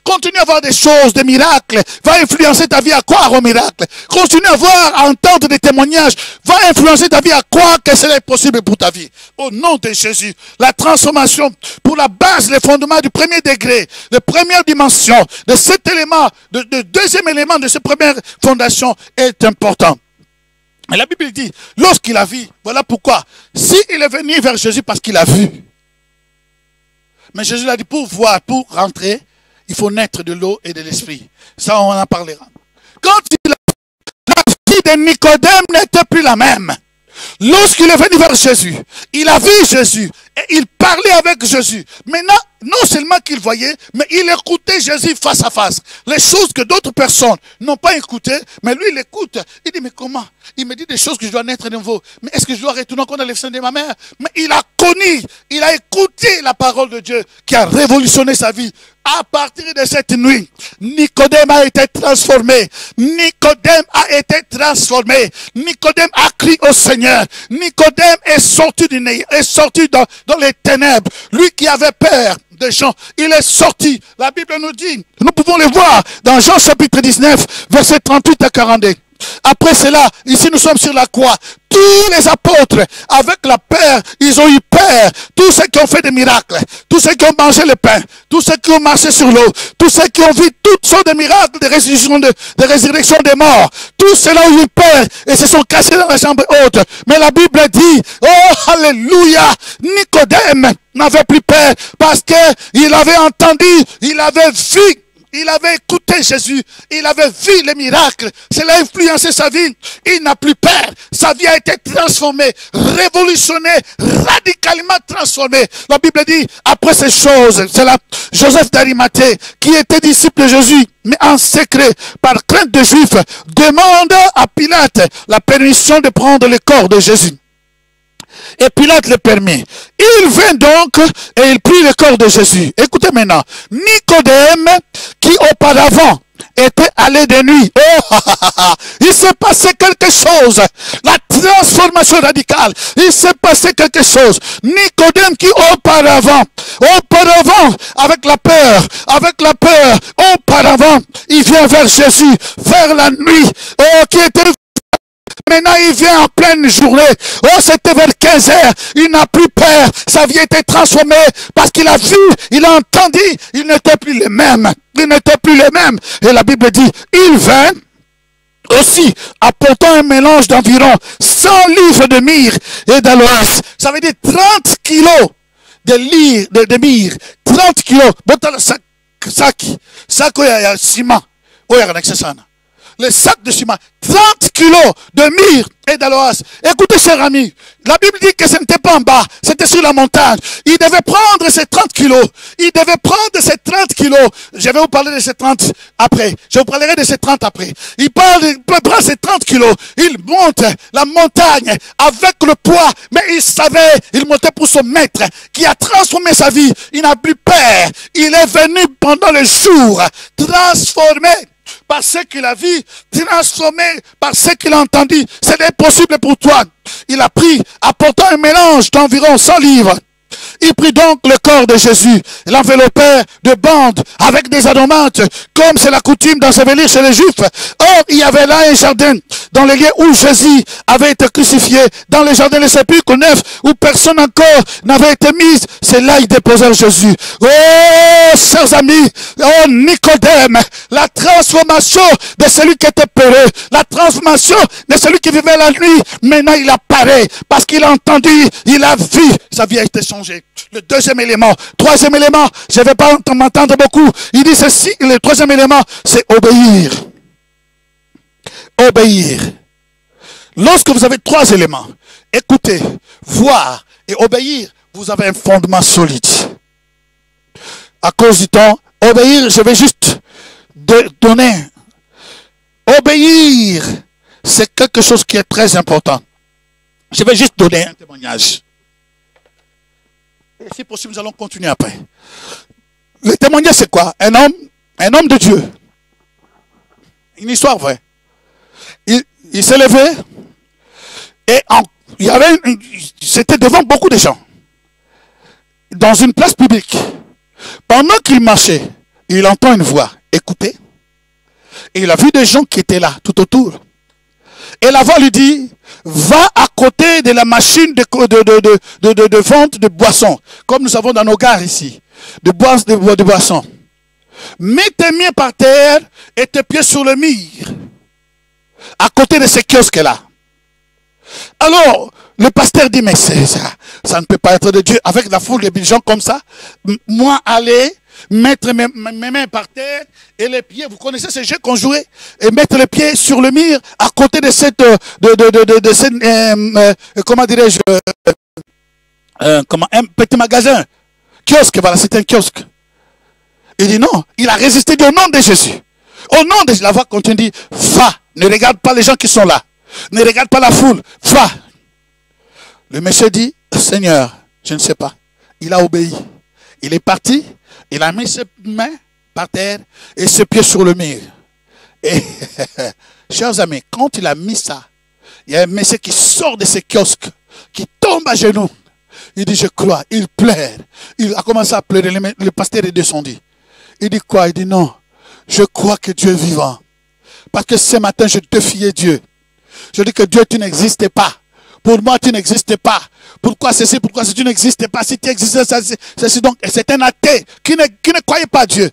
A: Continue à voir des choses, des miracles, va influencer ta vie à croire au miracle. Continue à voir, à entendre des témoignages, va influencer ta vie à croire que c'est possible pour ta vie. Au nom de Jésus, la transformation pour la base, les fondements du premier degré, de première dimension, de cet élément, de deuxième élément de cette première fondation est important. Et la Bible dit, lorsqu'il a vu, voilà pourquoi, s'il est venu vers Jésus parce qu'il a vu. Mais Jésus l'a dit, pour voir, pour rentrer, il faut naître de l'eau et de l'esprit. Ça, on en parlera. Quand la vie de Nicodème n'était plus la même. Lorsqu'il est venu vers Jésus, il a vu Jésus et il parlait avec Jésus. Maintenant, non seulement qu'il voyait, mais il écoutait Jésus face à face. Les choses que d'autres personnes n'ont pas écoutées, mais lui, il écoute. Il dit, mais comment? Il me dit des choses que je dois naître de nouveau. Mais est-ce que je dois retourner encore dans les seins de ma mère? Mais il a connu, il a écouté la parole de Dieu qui a révolutionné sa vie. À partir de cette nuit, Nicodème a été transformé. Nicodème a été transformé. Nicodème a crié au Seigneur. Nicodème est sorti dans les ténèbres. Lui qui avait peur des gens, il est sorti. La Bible nous dit, nous pouvons le voir dans Jean chapitre 19, versets 38 à 42. Après cela, ici nous sommes sur la croix. Tous les apôtres, avec la peur, ils ont eu peur. Tous ceux qui ont fait des miracles, tous ceux qui ont mangé le pain, tous ceux qui ont marché sur l'eau, tous ceux qui ont vu toutes sortes de miracles de résurrection des morts, tous ceux-là ont eu peur et se sont cachés dans la chambre haute. Mais la Bible dit, oh alléluia, Nicodème n'avait plus peur parce qu'il avait entendu, il avait vu. Il avait écouté Jésus, il avait vu les miracles, cela a influencé sa vie, il n'a plus peur, sa vie a été transformée, révolutionnée, radicalement transformée. La Bible dit, après ces choses, c'est là Joseph d'Arimathée, qui était disciple de Jésus, mais en secret, par crainte de Juifs, demande à Pilate la permission de prendre le corps de Jésus. Et Pilate le permet. Il vint donc et il prit le corps de Jésus. Écoutez maintenant. Nicodème, qui auparavant était allé de nuit. Oh, il s'est passé quelque chose. La transformation radicale. Il s'est passé quelque chose. Nicodème qui auparavant, avec la peur, auparavant, il vient vers Jésus, vers la nuit. Oh, qui était... Maintenant, il vient en pleine journée. Oh, c'était vers 15 heures. Il n'a plus peur. Sa vie a été transformée parce qu'il a vu, il a entendu. Il n'était plus le même. Il n'était plus le même. Et la Bible dit, il vint aussi apportant un mélange d'environ 100 livres de myrrhe et d'aloès. Ça veut dire 30 kilos de myrrhe. 30 kilos. Bon, le sac, il y a ciment. Oh, il y a ça. Le sac de ciment, 30 kilos de myrrhe et d'aloès. Écoutez, chers amis, la Bible dit que ce n'était pas en bas, c'était sur la montagne. Il devait prendre ces 30 kilos. Il devait prendre ces 30 kilos. Je vais vous parler de ces 30 après. Je vous parlerai de ces 30 après. Il prend ces 30 kilos. Il monte la montagne avec le poids. Mais il savait, il montait pour son maître qui a transformé sa vie. Il n'a plus peur. Il est venu pendant le jour transformé par ce qu'il a vu, transformé par ce qu'il a entendu. C'est impossible pour toi. Il a pris, apportant un mélange d'environ 100 livres. Il prit donc le corps de Jésus, l'enveloppait de bandes avec des adamanthes, comme c'est la coutume d'ensevelir chez les Juifs. Or, il y avait là un jardin, dans le lieu où Jésus avait été crucifié, dans le jardin des sépulcres neuf, où personne encore n'avait été mis. C'est là qu'ils déposèrent Jésus. Oh, chers amis, oh Nicodème, la transformation de celui qui était peureux, la transformation de celui qui vivait la nuit, maintenant il apparaît, parce qu'il a entendu, il a vu, sa vie a été changée. Le deuxième élément. Troisième élément, je ne vais pas m'entendre beaucoup. Il dit ceci, le troisième élément, c'est obéir. Obéir. Lorsque vous avez trois éléments, écouter, voir et obéir, vous avez un fondement solide. À cause du temps, obéir, je vais juste donner. Obéir, c'est quelque chose qui est très important. Je vais juste donner un témoignage. Et si possible, nous allons continuer après. Le témoignage, c'est quoi? Un homme de Dieu. Une histoire vraie. Il s'est levé et c'était devant beaucoup de gens. Dans une place publique. Pendant qu'il marchait, il entend une voix. Écoutez. Et il a vu des gens qui étaient là, tout autour. Et la voix lui dit, va à côté de la machine de vente de boissons, comme nous avons dans nos gares ici, de boissons. Mets tes mains par terre et tes pieds sur le mur, à côté de ces kiosques-là. Alors, le pasteur dit, mais ça ne peut pas être de Dieu. Avec la foule de gens comme ça, moi aller, mettre mes mains par terre et les pieds, vous connaissez ce jeu qu'on jouait, et mettre les pieds sur le mur à côté de cette, comment dirais-je, un petit magasin, kiosque, voilà, c'est un kiosque. Il dit non, il a résisté, au nom de Jésus. Au nom de la voix continue, dit, va, ne regarde pas les gens qui sont là, ne regarde pas la foule, va. Le monsieur dit, Seigneur, je ne sais pas. Il a obéi. Il est parti. Il a mis ses mains par terre et ses pieds sur le mur. Et, chers amis, quand il a mis ça, il y a un monsieur qui sort de ses kiosques, qui tombe à genoux. Il dit, je crois. Il pleure. Il a commencé à pleurer. Le pasteur est descendu. Il dit quoi? Il dit, non, je crois que Dieu est vivant. Parce que ce matin, je défiais Dieu. Je dis que Dieu, tu n'existais pas. Pour moi, tu n'existais pas. Pourquoi ceci, pourquoi tu n'existais pas? Si tu existais, ceci donc, c'est un athée qui ne croyait pas Dieu.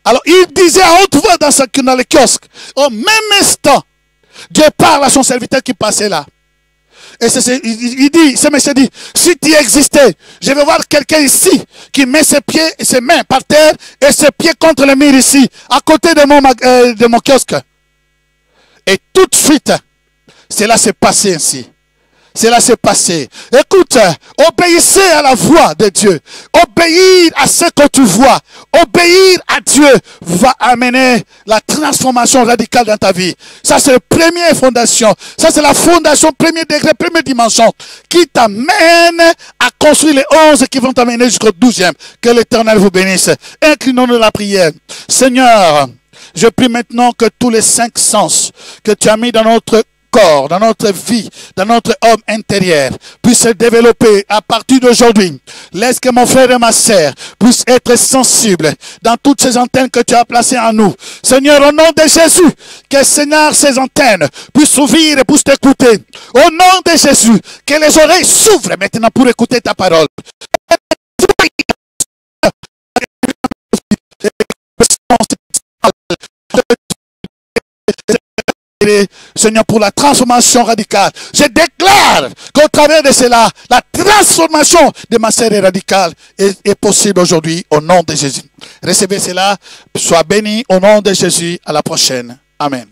A: Alors, il disait à haute voix dans le kiosque, au même instant, Dieu parle à son serviteur qui passait là. Et il dit, ce monsieur dit, si tu existais, je vais voir quelqu'un ici qui met ses pieds et ses mains par terre et ses pieds contre le mur ici, à côté de mon kiosque. Et tout de suite, cela s'est passé ainsi. Cela s'est passé. Écoute, obéissez à la voix de Dieu. Obéir à ce que tu vois. Obéir à Dieu va amener la transformation radicale dans ta vie. Ça, c'est la première fondation. Ça, c'est la fondation, premier degré, première dimension, qui t'amène à construire les 11 qui vont t'amener jusqu'au 12e. Que l'Éternel vous bénisse. Inclinons-nous la prière. Seigneur, je prie maintenant que tous les 5 sens que tu as mis dans notre corps, dans notre vie, dans notre homme intérieur, puisse se développer à partir d'aujourd'hui. Laisse que mon frère et ma sœur puissent être sensibles dans toutes ces antennes que tu as placées en nous. Seigneur, au nom de Jésus, que Seigneur, ces antennes puissent s'ouvrir et puissent t'écouter. Au nom de Jésus, que les oreilles s'ouvrent maintenant pour écouter ta parole. prier, Seigneur, pour la transformation radicale. Je déclare qu'au travers de cela, la transformation de ma sœur est radicale est possible aujourd'hui au nom de Jésus. Recevez cela, sois béni au nom de Jésus. À la prochaine. Amen.